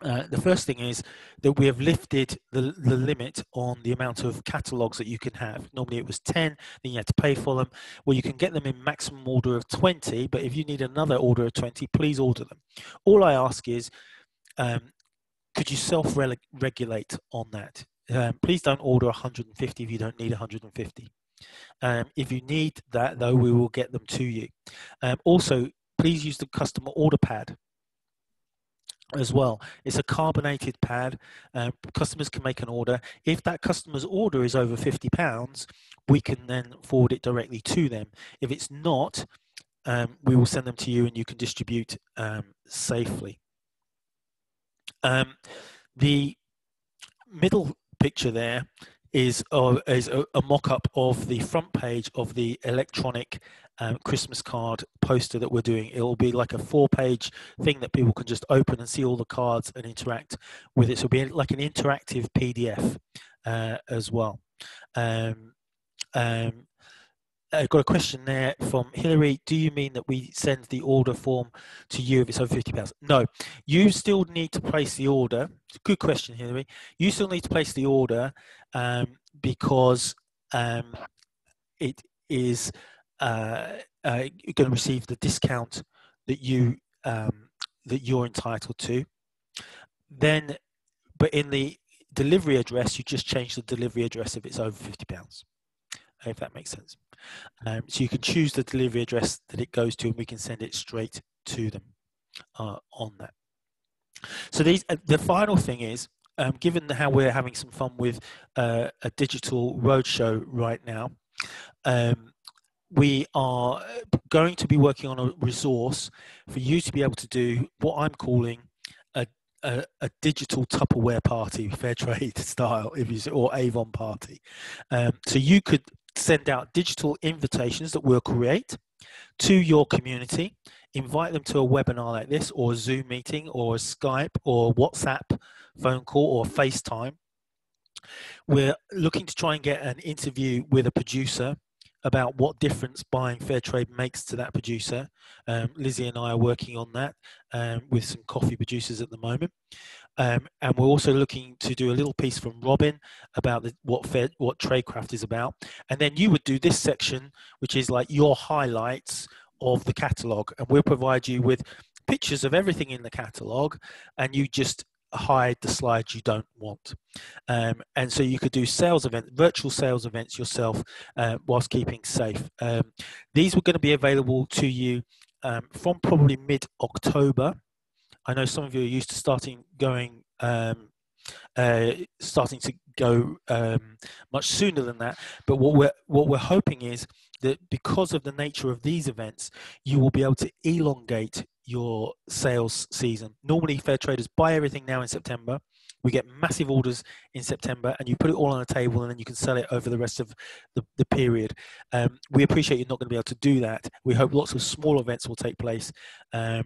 The first thing is that we have lifted the limit on the amount of catalogues that you can have. Normally it was 10, then you had to pay for them. Well, you can get them in maximum order of 20, but if you need another order of 20, please order them. All I ask is, could you self-regulate on that? Please don't order 150 if you don't need 150. If you need that, though, we will get them to you. Also, please use the customer order pad as well. It's a carbonated pad. Customers can make an order. If that customer's order is over £50, we can then forward it directly to them. If it's not, we will send them to you and you can distribute safely. The middle picture there is a mock-up of the front page of the electronic Christmas card poster that we're doing. It will be like a 4-page thing that people can just open and see all the cards and interact with it. So it'll be like an interactive PDF as well. I've got a question there from Hilary. Do you mean that we send the order form to you if it's over £50? No, you still need to place the order. It's a good question, Hilary. You still need to place the order because it is you're going to receive the discount that you're entitled to. Then, but in the delivery address, you just change the delivery address if it's over £50. If that makes sense. So you can choose the delivery address that it goes to, and we can send it straight to them on that. So the final thing is, given how we're having some fun with a digital roadshow right now, we are going to be working on a resource for you to be able to do what I'm calling a digital Tupperware party, fair trade style, if you say, or Avon party. So you could send out digital invitations that we'll create to your community, invite them to a webinar like this, or a Zoom meeting, or a Skype, or WhatsApp phone call, or FaceTime. We're looking to try and get an interview with a producer about what difference buying fair trade makes to that producer. Lizzie and I are working on that with some coffee producers at the moment. And we're also looking to do a little piece from Robin about what Traidcraft is about. And then you would do this section, which is like your highlights of the catalogue. And we'll provide you with pictures of everything in the catalogue, and you just hide the slides you don't want. And so you could do sales events, virtual sales events yourself, whilst keeping safe. These were going to be available to you from probably mid-October. I know some of you are used to starting going starting to go much sooner than that. But what we're hoping is that because of the nature of these events, you will be able to elongate your sales season. Normally, fair traders buy everything now in September. We get massive orders in September, and you put it all on a table, and then you can sell it over the rest of the period. We appreciate you're not going to be able to do that. We hope lots of small events will take place, and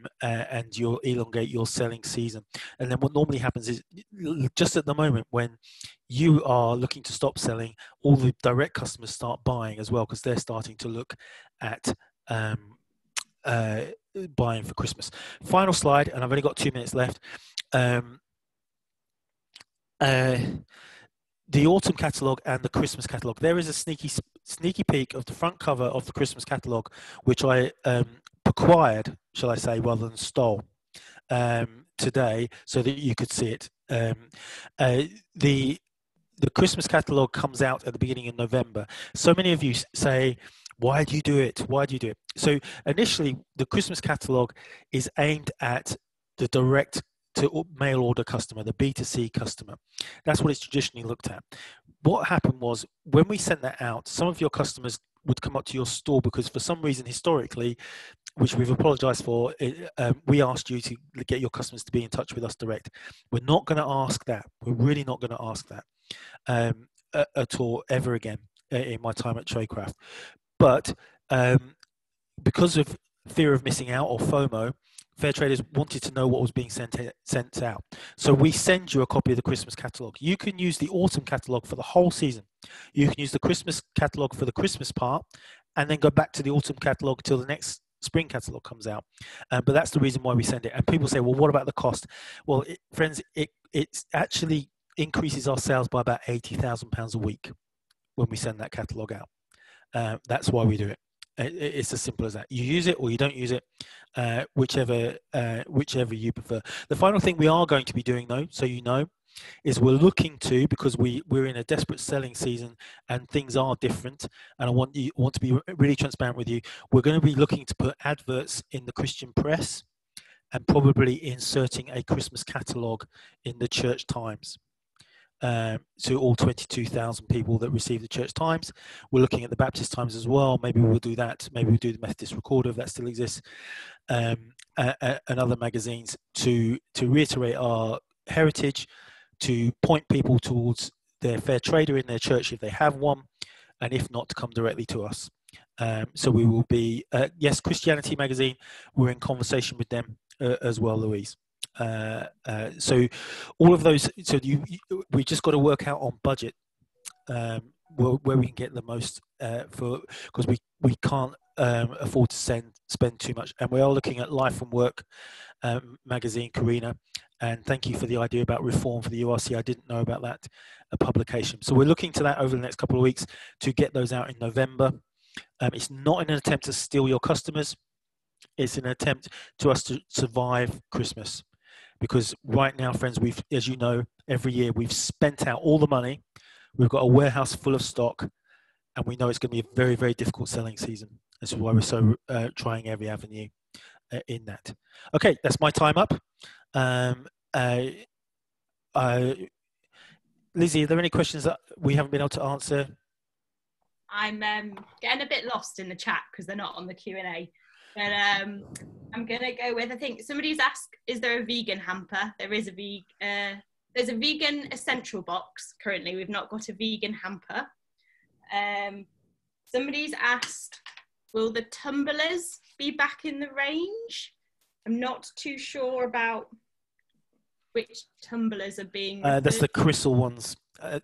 you'll elongate your selling season. And then what normally happens is, just at the moment when you are looking to stop selling, all the direct customers start buying as well, because they're starting to look at buying for Christmas. Final slide, and I've only got 2 minutes left. The autumn catalogue and the Christmas catalogue. There is a sneaky peek of the front cover of the Christmas catalogue, which I acquired, shall I say, rather than stole, today, so that you could see it. The Christmas catalogue comes out at the beginning of November. So many of you say, why do you do it? Why do you do it? So initially, the Christmas catalogue is aimed at the direct to mail order customer, the B2C customer. That's what it's traditionally looked at. What happened was, when we sent that out, some of your customers would come up to your store because for some reason historically, which we've apologized for, we asked you to get your customers to be in touch with us direct. We're not going to ask that. We're really not going to ask that at all ever again in my time at Traidcraft. But because of fear of missing out, or FOMO, fair traders wanted to know what was being sent out. So we send you a copy of the Christmas catalogue. You can use the autumn catalogue for the whole season. You can use the Christmas catalogue for the Christmas part, and then go back to the autumn catalogue till the next spring catalogue comes out. But that's the reason why we send it. And people say, well, what about the cost? Well, friends, it actually increases our sales by about £80,000 a week when we send that catalogue out. That's why we do it. It's as simple as that. You use it or you don't use it, whichever you prefer. The final thing we are going to be doing, though, so you know, is we're looking to, because we're in a desperate selling season and things are different, and I want to be really transparent with you. We're going to be looking to put adverts in the Christian press and probably inserting a Christmas catalogue in the Church Times. To all 22,000 people that receive the Church Times. We're looking at the Baptist Times as well. Maybe we'll do that. Maybe we'll do the Methodist Recorder, if that still exists, and other magazines to reiterate our heritage, to point people towards their fair trader in their church if they have one, and if not, to come directly to us. So we will be, yes, Christianity Magazine, we're in conversation with them as well, Louise. So all of those, so we just got to work out on budget where we can get the most because we can't afford to spend too much. And we are looking at Life and Work magazine, Karina, and thank you for the idea about reform for the URC. I didn't know about that publication. So we're looking to that over the next couple of weeks to get those out in November. It's not in an attempt to steal your customers. It's an attempt to us to survive Christmas. Because right now, friends, as you know, every year we've spent out all the money. We've got a warehouse full of stock, and we know it's going to be a very, very difficult selling season. This is why we're so trying every avenue in that. Okay, that's my time up. Lizzie, are there any questions that we haven't been able to answer? I'm getting a bit lost in the chat because they're not on the Q&A. But I'm going to go with, I think somebody's asked, is there a vegan hamper? There is there's a vegan essential box currently. We've not got a vegan hamper. Somebody's asked, will the tumblers be back in the range? I'm not too sure about which tumblers are being that's the crystal ones.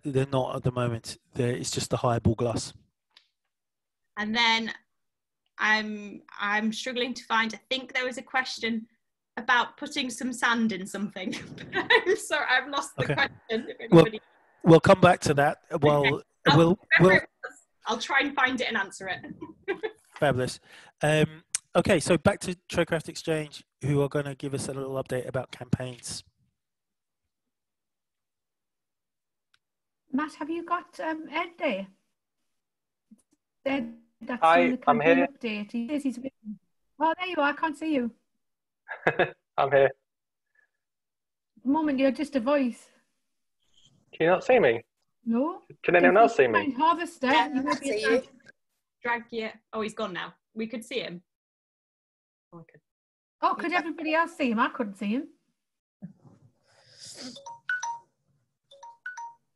They're not at the moment. It's just the highball glass. And then I'm struggling to find, I think there was a question about putting some sand in something. I'm sorry, I've lost the question. We'll come back to that. Well, I'll try and find it and answer it. Fabulous. Okay, so back to Traidcraft Exchange, who are going to give us a little update about campaigns. Matt, have you got Ed there? Ed, that's Hi, I'm here. Update. He says he's with me. Oh, there you are. I can't see you. I'm here. the moment you're just a voice. Can you not see me? No. Can anyone else see me? Harvester. Yeah, You might be I see a you. Drag, yeah. Oh, he's gone now. We could see him. Okay. Oh, could everybody else see him? I couldn't see him.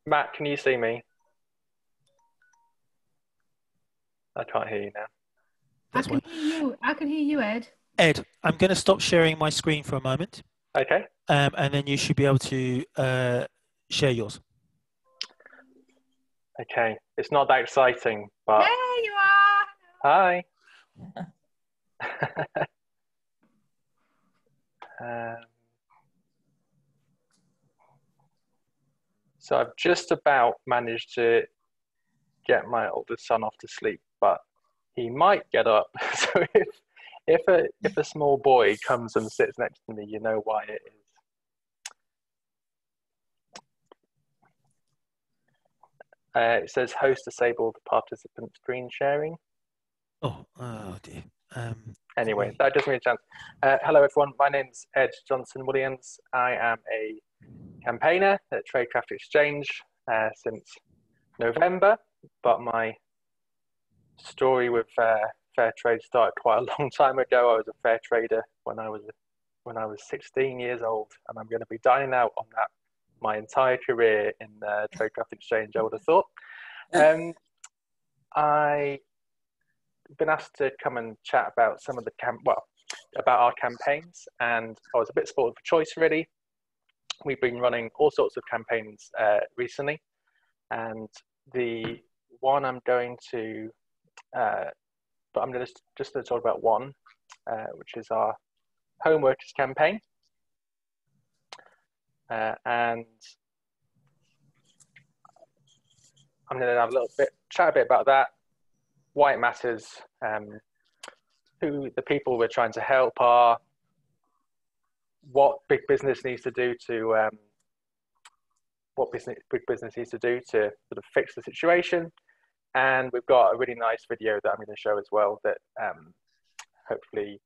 Matt, can you see me? I can't hear you now. That's I can hear you. I can hear you, Ed. Ed, I'm going to stop sharing my screen for a moment, Okay. and then you should be able to share yours. Okay. It's not that exciting, but There you are. hi. um, so I've just about managed to get my oldest son off to sleep, but he might get up. So if a small boy comes and sits next to me, you know why it is. It says host disabled participant screen sharing. Oh dear. Anyway, that gives me a chance. Hello everyone, my name's Ed Johnson Williams. I am a campaigner at Traidcraft Exchange since November, but my story with fair trade started quite a long time ago. I was a fair trader when I was 16 years old, and I'm going to be dining out on that my entire career in Traidcraft Exchange, I would have thought. I've been asked to come and chat about some of the about our campaigns, and I was a bit spoiled for choice, really. We've been running all sorts of campaigns recently, and the one I'm going to, but I'm just going to talk about one, which is our home workers campaign. And I'm going to have chat a bit about that, why it matters, who the people we're trying to help are, what big business needs to do to sort of fix the situation. And we've got a really nice video that I'm going to show as well that hopefully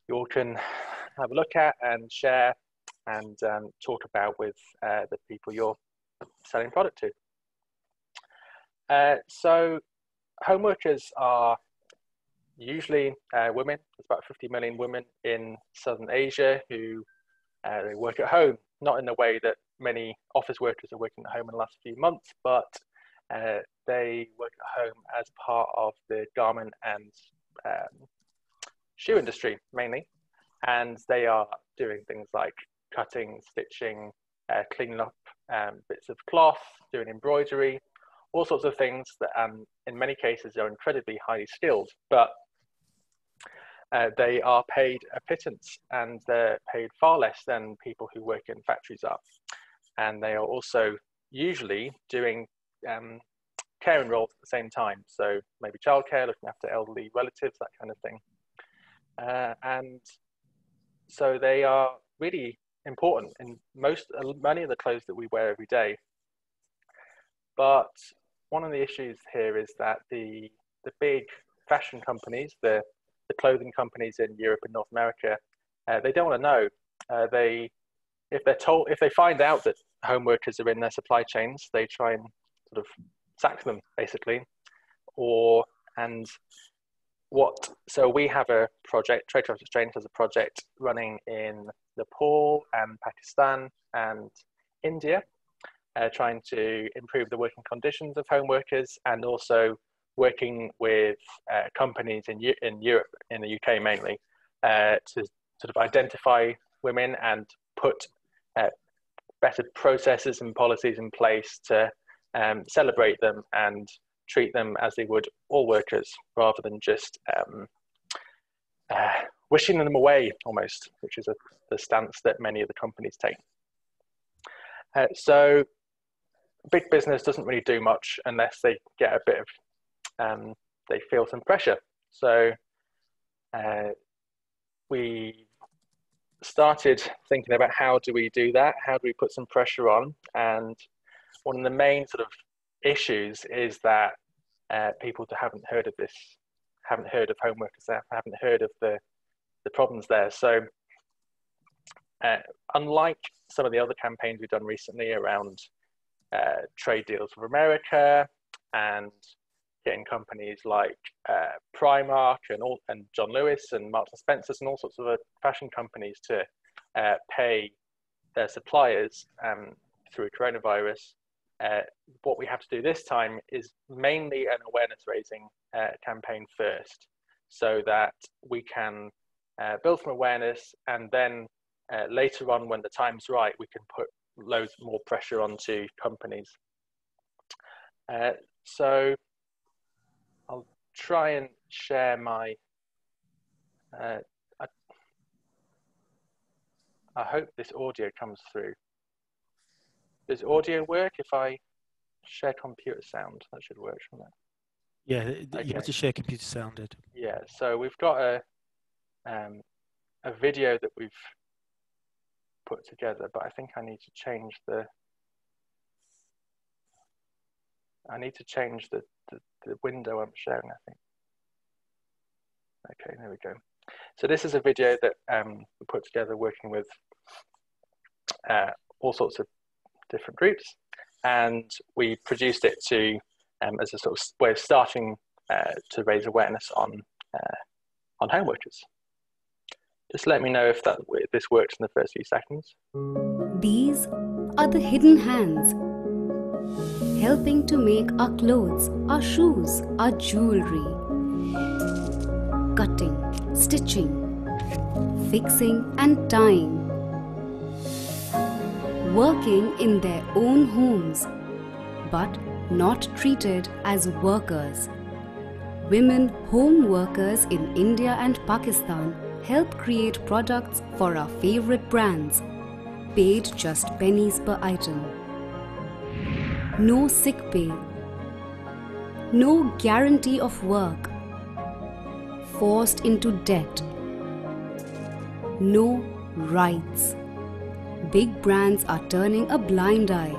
you all can have a look at and share and talk about with the people you're selling product to. So home workers are usually women. There's about 50 million women in Southern Asia who they work at home, not in the way that many office workers are working at home in the last few months, but they work at home as part of the garment and shoe industry mainly. And they are doing things like cutting, stitching, cleaning up bits of cloth, doing embroidery, all sorts of things that in many cases are incredibly highly skilled, but they are paid a pittance, and they're paid far less than people who work in factories are. And they are also usually doing caring roles at the same time. So maybe childcare, looking after elderly relatives, that kind of thing. And so they are really important in many of the clothes that we wear every day. But one of the issues here is that the big fashion companies, the clothing companies in Europe and North America, they don't want to know. If they find out that home workers are in their supply chains, they try and sort of sack them basically. So we have a project, Traidcraft Exchange has a project running in Nepal and Pakistan and India, trying to improve the working conditions of home workers, and also working with companies in Europe, in the UK mainly, to sort of identify women and put better processes and policies in place to celebrate them and treat them as they would all workers, rather than just wishing them away almost, which is the stance that many of the companies take. So big business doesn't really do much unless they get a bit of, they feel some pressure. So we started thinking about how do we do that? How do we put some pressure on? And one of the main sort of issues is that people haven't heard of this, haven't heard of home workers, haven't heard of the problems there. So unlike some of the other campaigns we've done recently around trade deals with America and getting companies like Primark and John Lewis and Marks and Spencer's and all sorts of fashion companies to pay their suppliers through coronavirus, what we have to do this time is mainly an awareness raising campaign first, so that we can build some awareness, and then later on, when the time's right, we can put loads more pressure onto companies. So I'll try and share my I hope this audio comes through. Does audio work if I share computer sound? That should work, shouldn't it? Yeah, you have to share computer sounded. Yeah, so we've got a video that we've put together, but I think I need to change the window I'm sharing, I think. Okay, there we go. So this is a video that we put together working with all sorts of different groups, and we produced it to as a sort of way of starting to raise awareness on home workers. Just let me know if this works in the first few seconds. These are the hidden hands, helping to make our clothes, our shoes, our jewelry. Cutting, stitching, fixing and tying. Working in their own homes, but not treated as workers. Women home workers in India and Pakistan help create products for our favorite brands, paid just pennies per item. No sick pay, no guarantee of work, forced into debt, no rights. Big brands are turning a blind eye.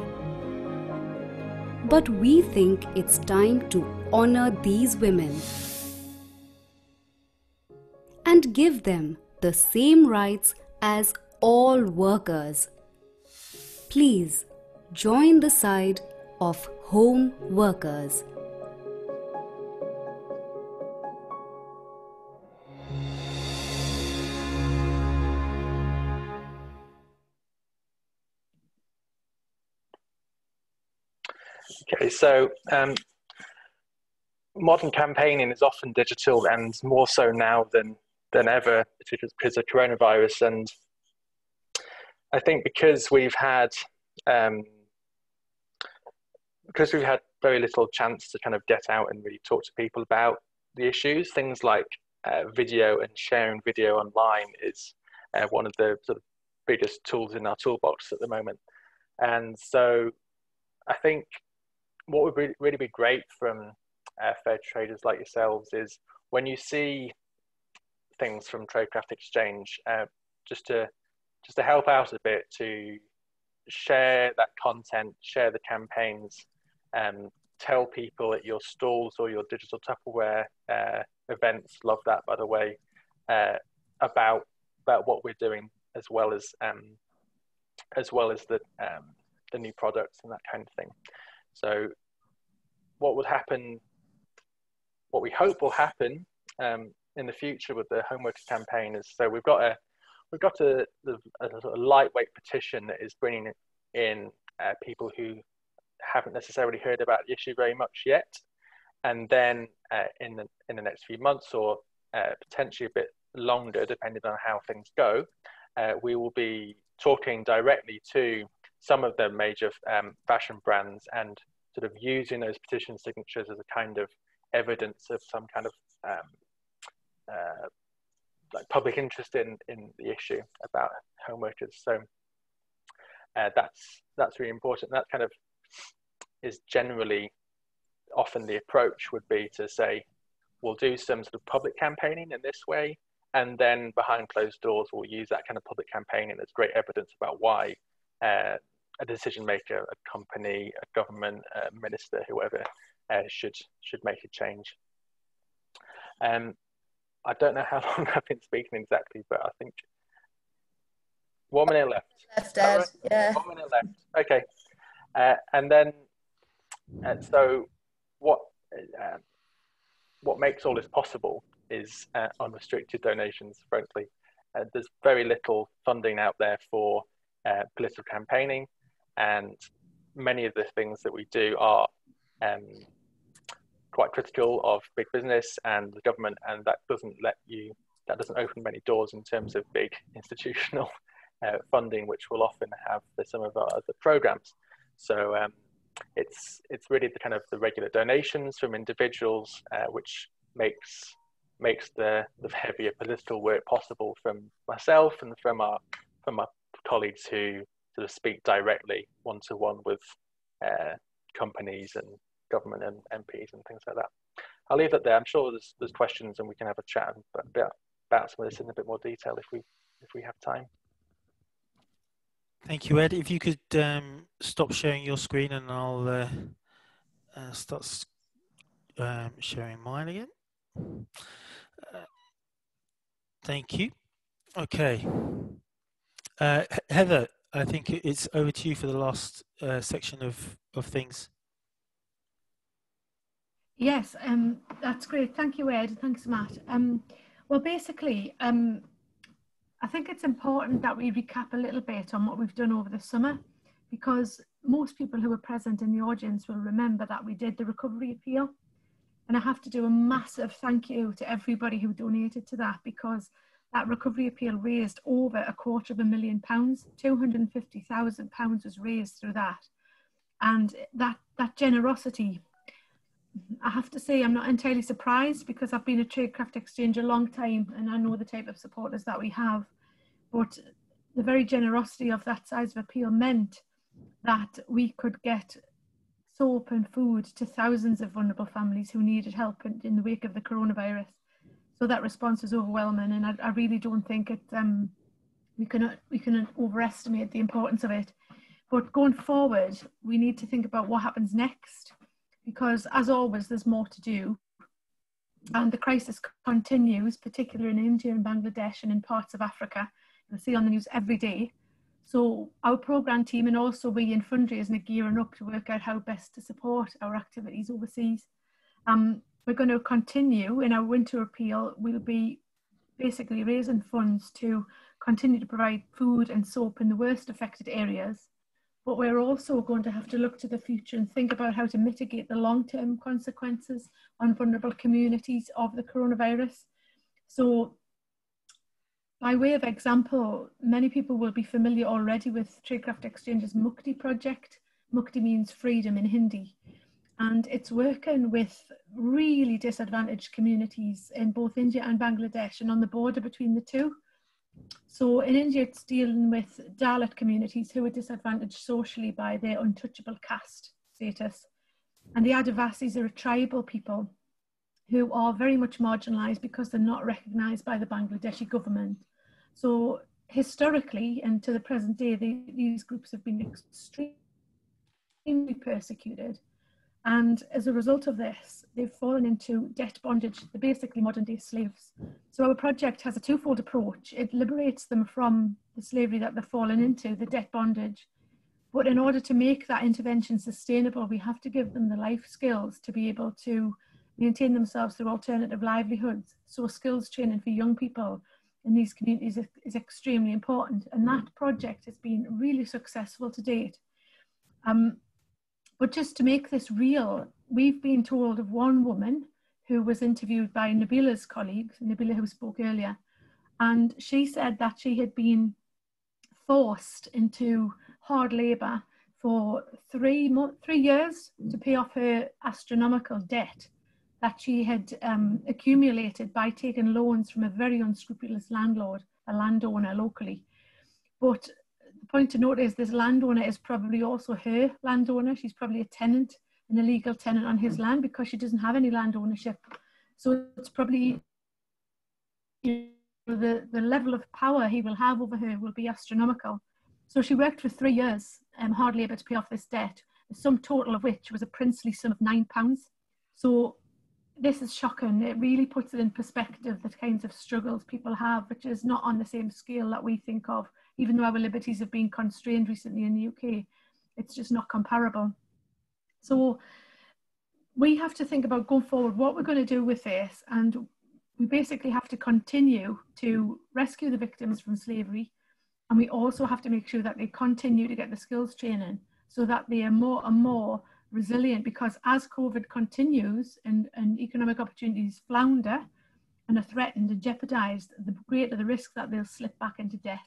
But we think it's time to honor these women and give them the same rights as all workers. Please join the side of home workers. Okay, so modern campaigning is often digital, and more so now than ever, because of coronavirus. And I think because we've had very little chance to kind of get out and really talk to people about the issues, things like video and sharing video online is one of the sort of biggest tools in our toolbox at the moment. And so I think what would really be great from fair traders like yourselves is when you see things from Traidcraft Exchange, just to help out a bit, to share that content, share the campaigns, tell people at your stalls or your digital Tupperware events, love that by the way, about what we're doing, as well as the new products and that kind of thing. So what we hope will happen in the future with the Homeworkers campaign is, so we've got a sort of lightweight petition that is bringing in people who haven't necessarily heard about the issue very much yet, and then in the next few months, or potentially a bit longer depending on how things go, we will be talking directly to some of the major fashion brands and sort of using those petition signatures as a kind of evidence of some kind of like public interest in the issue about home workers. So that's really important. That kind of is generally often the approach would be to say, we'll do some sort of public campaigning in this way, and then behind closed doors we'll use that kind of public campaigning as great evidence about why a decision maker, a company, a government, a minister, whoever should make a change. I don't know how long I've been speaking exactly, but I think 1 minute left. Left, Ed. Right? Yeah. 1 minute left. Okay. And then, so what makes all this possible is unrestricted donations, frankly. There's very little funding out there for political campaigning, and many of the things that we do are quite critical of big business and the government, and that doesn't open many doors in terms of big institutional funding, which we'll often have for some of our other programs. So it's really the kind of the regular donations from individuals, which makes the heavier political work possible from myself and from our colleagues who sort of speak directly one-to-one with companies and government and MPs and things like that. I'll leave it there. I'm sure there's questions and we can have a chat about some of this in a bit more detail if we have time. Thank you, Ed. If you could stop sharing your screen, and I'll start sharing mine again. Thank you. Okay. Heather, I think it's over to you for the last section of things. Yes, that's great. Thank you, Ed. Thanks, Matt. Well, basically, I think it's important that we recap a little bit on what we've done over the summer, because most people who were present in the audience will remember that we did the recovery appeal. And I have to do a massive thank you to everybody who donated to that, because that recovery appeal raised over £250,000. £250,000 was raised through that. And that generosity, I have to say, I'm not entirely surprised, because I've been at Traidcraft Exchange a long time and I know the type of supporters that we have. But the very generosity of that size of appeal meant that we could get soap and food to thousands of vulnerable families who needed help in the wake of the coronavirus. So that response is overwhelming, and I really don't think we can overestimate the importance of it. But going forward, we need to think about what happens next, because as always, there's more to do. And the crisis continues, particularly in India and Bangladesh and in parts of Africa. You'll see on the news every day. So our programme team, and also we in fundraising, are gearing up to work out how best to support our activities overseas. We're going to continue in our winter appeal. We'll be basically raising funds to continue to provide food and soap in the worst affected areas. But we're also going to have to look to the future and think about how to mitigate the long-term consequences on vulnerable communities of the coronavirus. So by way of example, many people will be familiar already with Traidcraft Exchange's Mukti project. Mukti means freedom in Hindi. And it's working with really disadvantaged communities in both India and Bangladesh and on the border between the two. So in India, it's dealing with Dalit communities who are disadvantaged socially by their untouchable caste status. And the Adivasis are a tribal people who are very much marginalised because they're not recognised by the Bangladeshi government. So historically and to the present day, these groups have been extremely persecuted. And as a result of this, they've fallen into debt bondage. They're basically modern day slaves. So our project has a twofold approach. It liberates them from the slavery that they've fallen into, the debt bondage. But in order to make that intervention sustainable, we have to give them the life skills to be able to maintain themselves through alternative livelihoods. So skills training for young people in these communities is extremely important. And that project has been really successful to date. But just to make this real, we've been told of one woman who was interviewed by Nabila's colleagues, Nabila who spoke earlier, and she said that she had been forced into hard labour for 3 years to pay off her astronomical debt that she had accumulated by taking loans from a very unscrupulous landlord, a landowner locally. But the point to note is this landowner is probably also her landowner. She's probably a tenant, an illegal tenant on his land, because she doesn't have any land ownership. So it's probably, the level of power he will have over her will be astronomical. So she worked for 3 years, hard labour to pay off this debt, the sum total of which was a princely sum of £9. So this is shocking. It really puts it in perspective, the kinds of struggles people have, which is not on the same scale that we think of. Even though our liberties have been constrained recently in the UK, it's just not comparable. So we have to think about going forward what we're going to do with this, and we basically have to continue to rescue the victims from slavery, and we also have to make sure that they continue to get the skills training so that they are more and more resilient, because as COVID continues and economic opportunities flounder and are threatened and jeopardised, the greater the risk that they'll slip back into debt.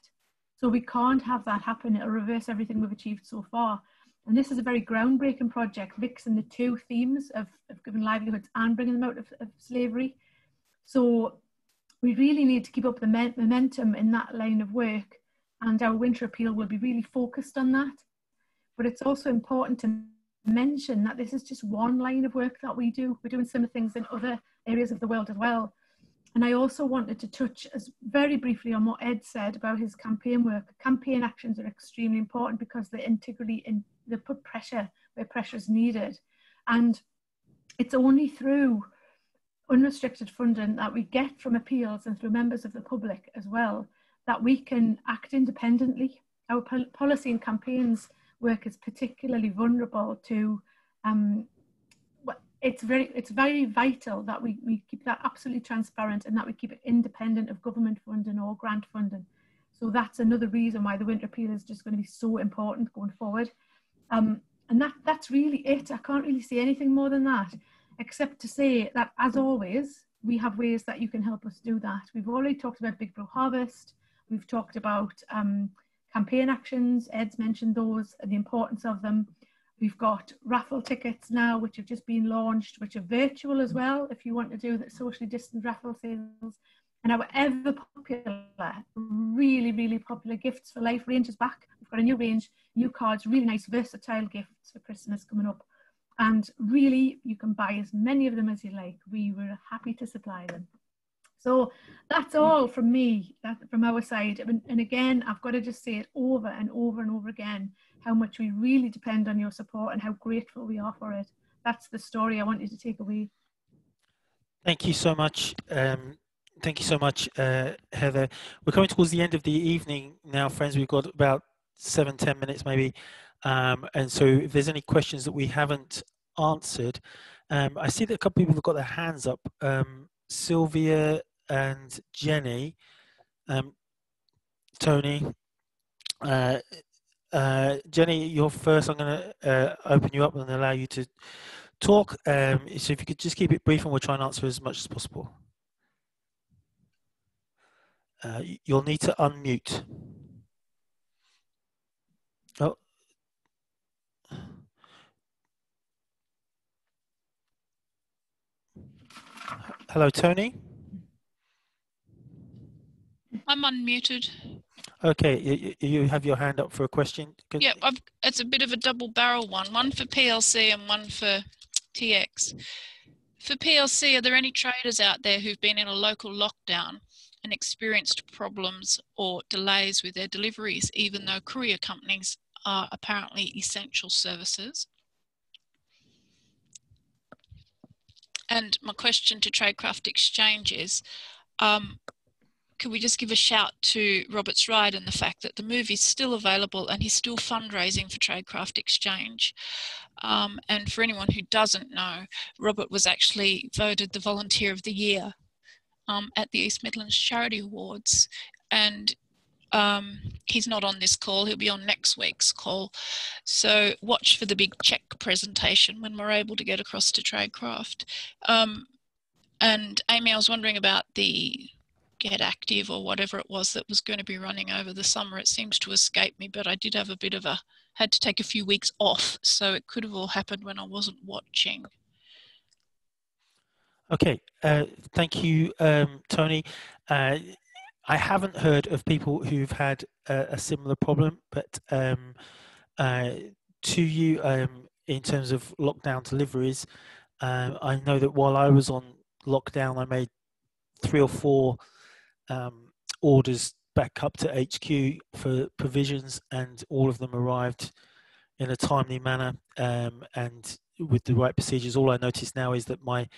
So we can't have that happen. It'll reverse everything we've achieved so far. And this is a very groundbreaking project, mixing the two themes of giving livelihoods and bringing them out of slavery. So we really need to keep up the momentum in that line of work, and our winter appeal will be really focused on that. But it's also important to mention that this is just one line of work that we do. We're doing similar things in other areas of the world as well. And I also wanted to touch very briefly on what Ed said about his campaign work. Campaign actions are extremely important because they they put pressure where pressure is needed. And it's only through unrestricted funding that we get from appeals and through members of the public as well that we can act independently. Our policy and campaigns work is particularly vulnerable to it's very vital that we keep that absolutely transparent and that we keep it independent of government funding or grant funding. So that's another reason why the winter appeal is just going to be so important going forward. And that's really it. I can't really say anything more than that, except to say that, as always, we have ways that you can help us do that. We've already talked about Big Blue Harvest. We've talked about campaign actions. Ed's mentioned those and the importance of them. We've got raffle tickets now, which have just been launched, which are virtual as well, if you want to do the socially distant raffle sales. And our ever popular, really, really popular Gifts for Life range is back. We've got a new range, new cards, really nice versatile gifts for Christmas coming up. And really, you can buy as many of them as you like. We were happy to supply them. So that's all from me, from our side. And again, I've got to just say it over and over and over again, how much we really depend on your support and how grateful we are for it. That's the story I want you to take away. Thank you so much. Thank you so much, Heather. We're coming towards the end of the evening now, friends. We've got about 7-10 minutes maybe. And so if there's any questions that we haven't answered, I see that a couple of people have got their hands up. Sylvia and Jenny, Tony, Jenny, you're first. I'm going to open you up and allow you to talk. So if you could just keep it brief, and we'll try and answer as much as possible. You'll need to unmute. Oh. Hello, Tony. I'm unmuted. Okay, you have your hand up for a question. Yeah, it's a bit of a double barrel one for PLC and one for TX. For PLC, are there any traders out there who've been in a local lockdown and experienced problems or delays with their deliveries, even though courier companies are apparently essential services? And my question to Traidcraft Exchange is, could we just give a shout to Robert's Ride and the fact that the movie's still available and he's still fundraising for Traidcraft Exchange. And for anyone who doesn't know, Robert was actually voted the Volunteer of the Year at the East Midlands Charity Awards. And he's not on this call, he'll be on next week's call. So watch for the big check presentation when we're able to get across to Traidcraft. And Amy, I was wondering about the Get Active or whatever it was that was going to be running over the summer. It seems to escape me, but I did have had to take a few weeks off, so it could have all happened when I wasn't watching. Okay, thank you, Tony. I haven't heard of people who've had a similar problem, but to you, in terms of lockdown deliveries, I know that while I was on lockdown, I made 3 or 4 orders back up to HQ for provisions, and all of them arrived in a timely manner, and with the right procedures. All I notice now is that my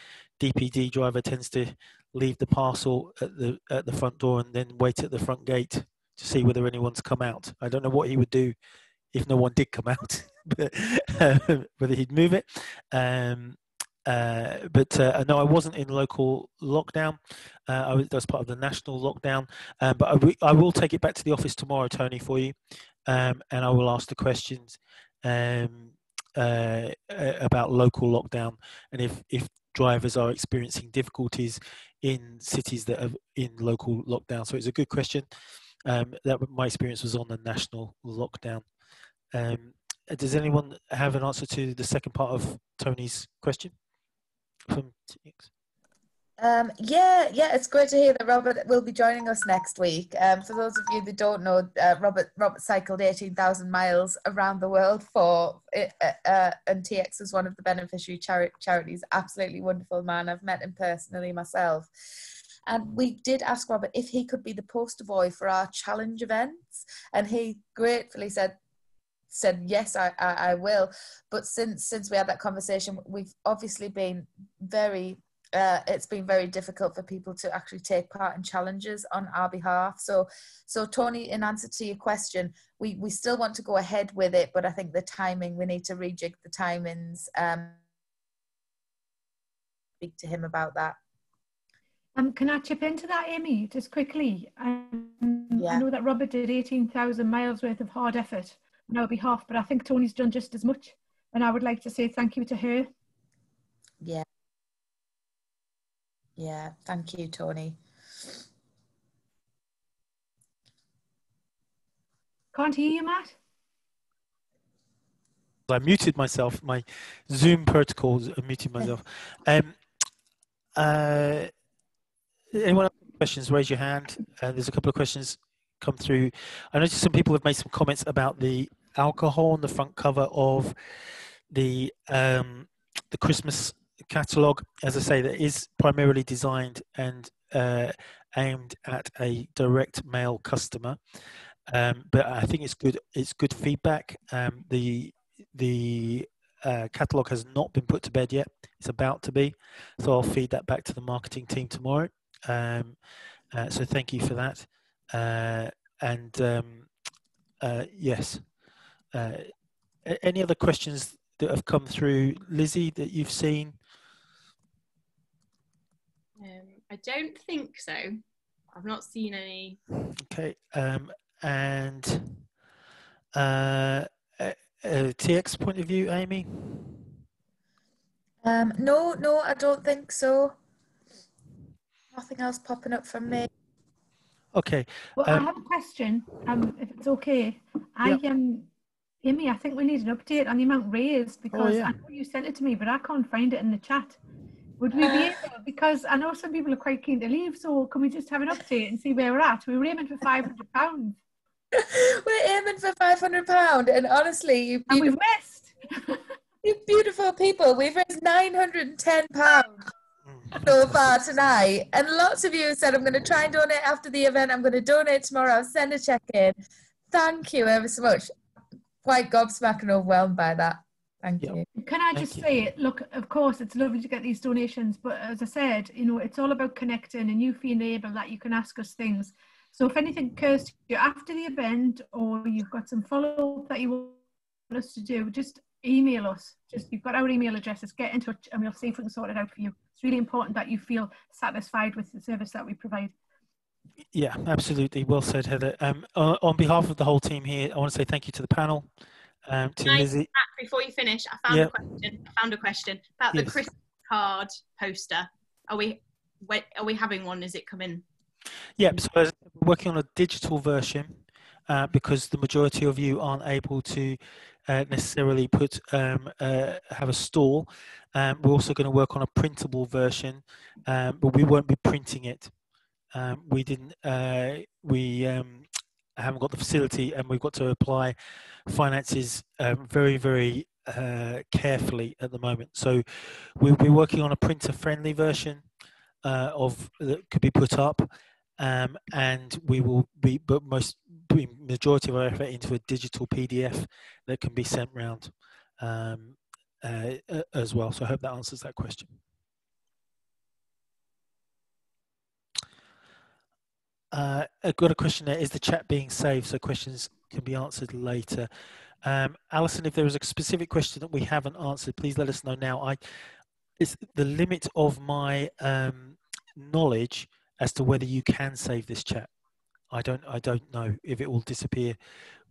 DPD driver tends to leave the parcel at the front door and then wait at the front gate to see whether anyone's come out. I don't know what he would do if no one did come out, but whether he'd move it. No, I wasn't in local lockdown. I was part of the national lockdown. But I will take it back to the office tomorrow, Tony, for you, and I will ask the questions about local lockdown and if drivers are experiencing difficulties in cities that are in local lockdown. So it's a good question. That my experience was on the national lockdown. Does anyone have an answer to the second part of Tony's question from TX? Yeah, it's great to hear that Robert will be joining us next week. For those of you that don't know, Robert cycled 18,000 miles around the world for it, and TX is one of the beneficiary charities. Absolutely wonderful man. I've met him personally myself. And we did ask Robert if he could be the poster boy for our challenge events, and he gratefully said yes, I will. But since we had that conversation, we've obviously been it's been very difficult for people to actually take part in challenges on our behalf. So Tony, in answer to your question, we still want to go ahead with it, but I think the timing, we need to rejig the timings. Speak to him about that. Can I chip into that, Amy, just quickly? Yeah. I know that Robert did 18,000 miles worth of hard effort on our behalf, but I think Tony's done just as much. And I would like to say thank you to her. Yeah, thank you, Tony. Can't hear you, Matt? I muted myself. My Zoom protocols muted myself. Anyone have questions, raise your hand. There's a couple of questions come through. I noticed some people have made some comments about the alcohol on the front cover of the Christmas catalogue. As I say, that is primarily designed and aimed at a direct mail customer, but I think it's good feedback. The catalogue has not been put to bed yet. It's about to be, so I'll feed that back to the marketing team tomorrow. So thank you for that. Yes. Any other questions that have come through, Lizzie, that you've seen? I don't think so. I've not seen any. Okay. TX point of view, Amy? No, I don't think so. Nothing else popping up from me. Okay. Well, I have a question, if it's okay. Amy, I think we need an update on the amount raised, because I know you sent it to me, but I can't find it in the chat. Would we be able, because I know some people are quite keen to leave, so can we just have an update and see where we're at? We were aiming for £500. We're aiming for £500, and honestly, and we've missed. You beautiful people, we've raised £910 so far tonight, and lots of you said, I'm going to try and donate after the event, I'm going to donate tomorrow, I'll send a check in. Thank you ever so much. Quite gobsmacked and overwhelmed by that. Thank you. Can I just say, look, of course, it's lovely to get these donations, but as I said, you know, it's all about connecting, and you feel able that you can ask us things. So if anything occurs to you after the event, or you've got some follow-up that you want us to do, just email us. You've got our email addresses, get in touch, and we'll see if we can sort it out for you. It's really important that you feel satisfied with the service that we provide. Yeah, absolutely. Well said, Heather. On behalf of the whole team here, I want to say thank you to the panel, to Lizzie. Before you finish, I found a question about the Christmas card poster. Are we having one? Is it coming? Yeah, so we're working on a digital version because the majority of you aren't able to necessarily have a stall. We're also going to work on a printable version, but we won't be printing it. We haven't got the facility, and we've got to apply finances very, very carefully at the moment. So we'll be working on a printer-friendly version that could be put up, and we will be, but majority of our effort into a digital PDF that can be sent round. as well. So I hope that answers that question. I've got a question there. Is the chat being saved so questions can be answered later? Alison, if there is a specific question that we haven't answered, please let us know now. It's the limit of my knowledge as to whether you can save this chat. I don't know if it will disappear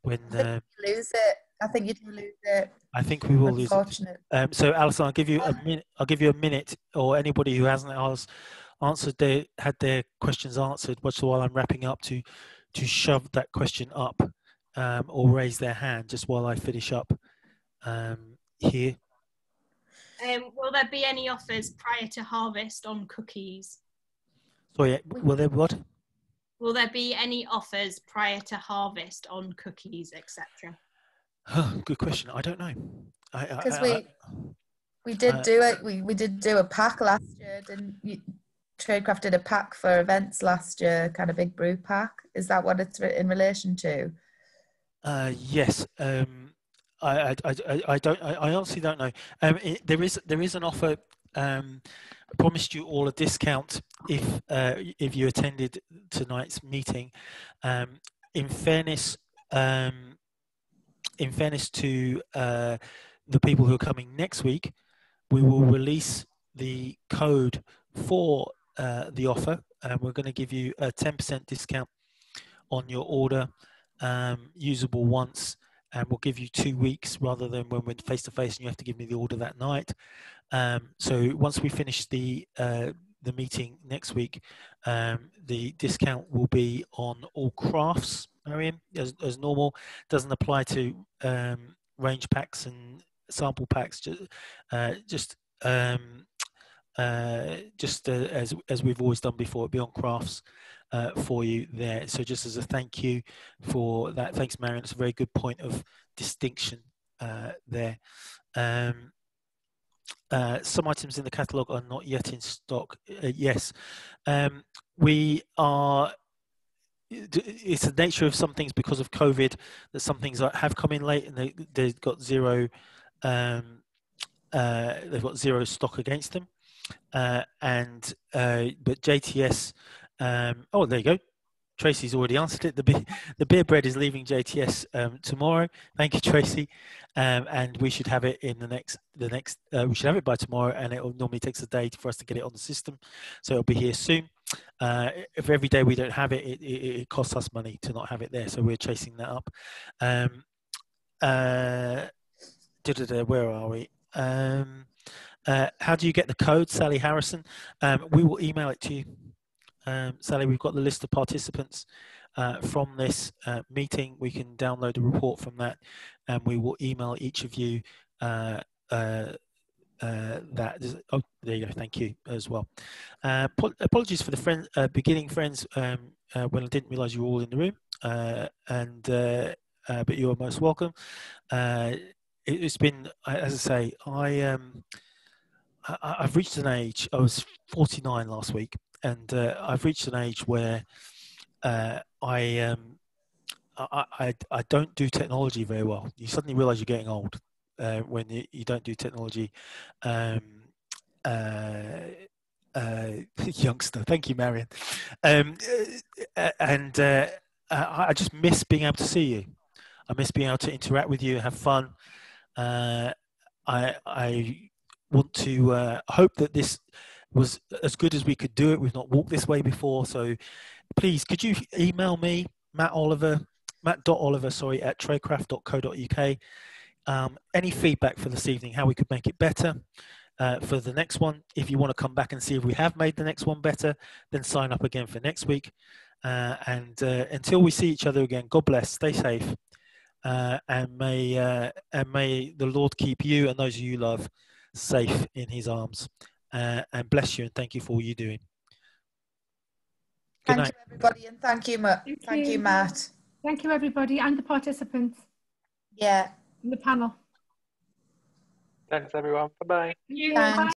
when you lose it. I think you do lose it. I think we will lose it. So Alison, I'll give you a minute. I'll give you a minute, or anybody who hasn't had their questions answered, while I'm wrapping up, to shove that question up or raise their hand just while I finish up here. Will there be any offers prior to harvest on cookies? Sorry, will there what? Will there be any offers prior to harvest on cookies, etc.? Good question. I don't know. Because we did do it. We did do a pack last year, didn't you? Traidcraft did a pack for events last year, kind of big brew pack. Is that what it's in relation to? Yes. I honestly don't know. There is an offer. I promised you all a discount if you attended tonight's meeting. In fairness to the people who are coming next week, we will release the code for the offer, and we're going to give you a 10% discount on your order, usable once, and we'll give you 2 weeks rather than when we're face to face and you have to give me the order that night. So once we finish the meeting next week, the discount will be on all crafts, Marion, as normal. Doesn't apply to range packs and sample packs. Just as we've always done before, it'll be on crafts for you there. So just as a thank you for that, thanks, Marion. It's a very good point of distinction there. Some items in the catalogue are not yet in stock. Yes, we are. It's the nature of some things because of COVID that some things have come in late and they've got zero. They've got zero stock against them, but JTS. Oh, there you go. Tracy's already answered it. The beer bread is leaving JTS tomorrow. Thank you, Tracy. And we should have it in the next. We should have it by tomorrow, and it normally takes a day for us to get it on the system, so it'll be here soon. If every day we don't have it, it costs us money to not have it there, so we're chasing that up. Where are we? How do you get the code, Sally Harrison? We will email it to you. Sally, we've got the list of participants from this meeting. We can download a report from that, and we will email each of you that. Oh, there you go. Thank you as well. Apologies for the beginning friends when I didn't realise you were all in the room, but you are most welcome. It's been, as I say, I've reached an age. I was 49 last week. And I've reached an age where I don't do technology very well. You suddenly realise you're getting old when you don't do technology. Youngster, thank you, Marion. I just miss being able to see you. I miss being able to interact with you, have fun. I want to hope that this was as good as we could do it. We've not walked this way before, so please could you email me, matt.oliver at traidcraft.co.uk, any feedback for this evening, how we could make it better for the next one. If you want to come back and see if we have made the next one better, then sign up again for next week, and until we see each other again, God bless, stay safe, and may the Lord keep you and those you love safe in his arms. And bless you and thank you for all you're doing. Good night. Thank you, everybody, and thank you, Matt. Thank you, everybody, and the participants. Yeah. In the panel. Thanks, everyone. Bye-bye. Thanks.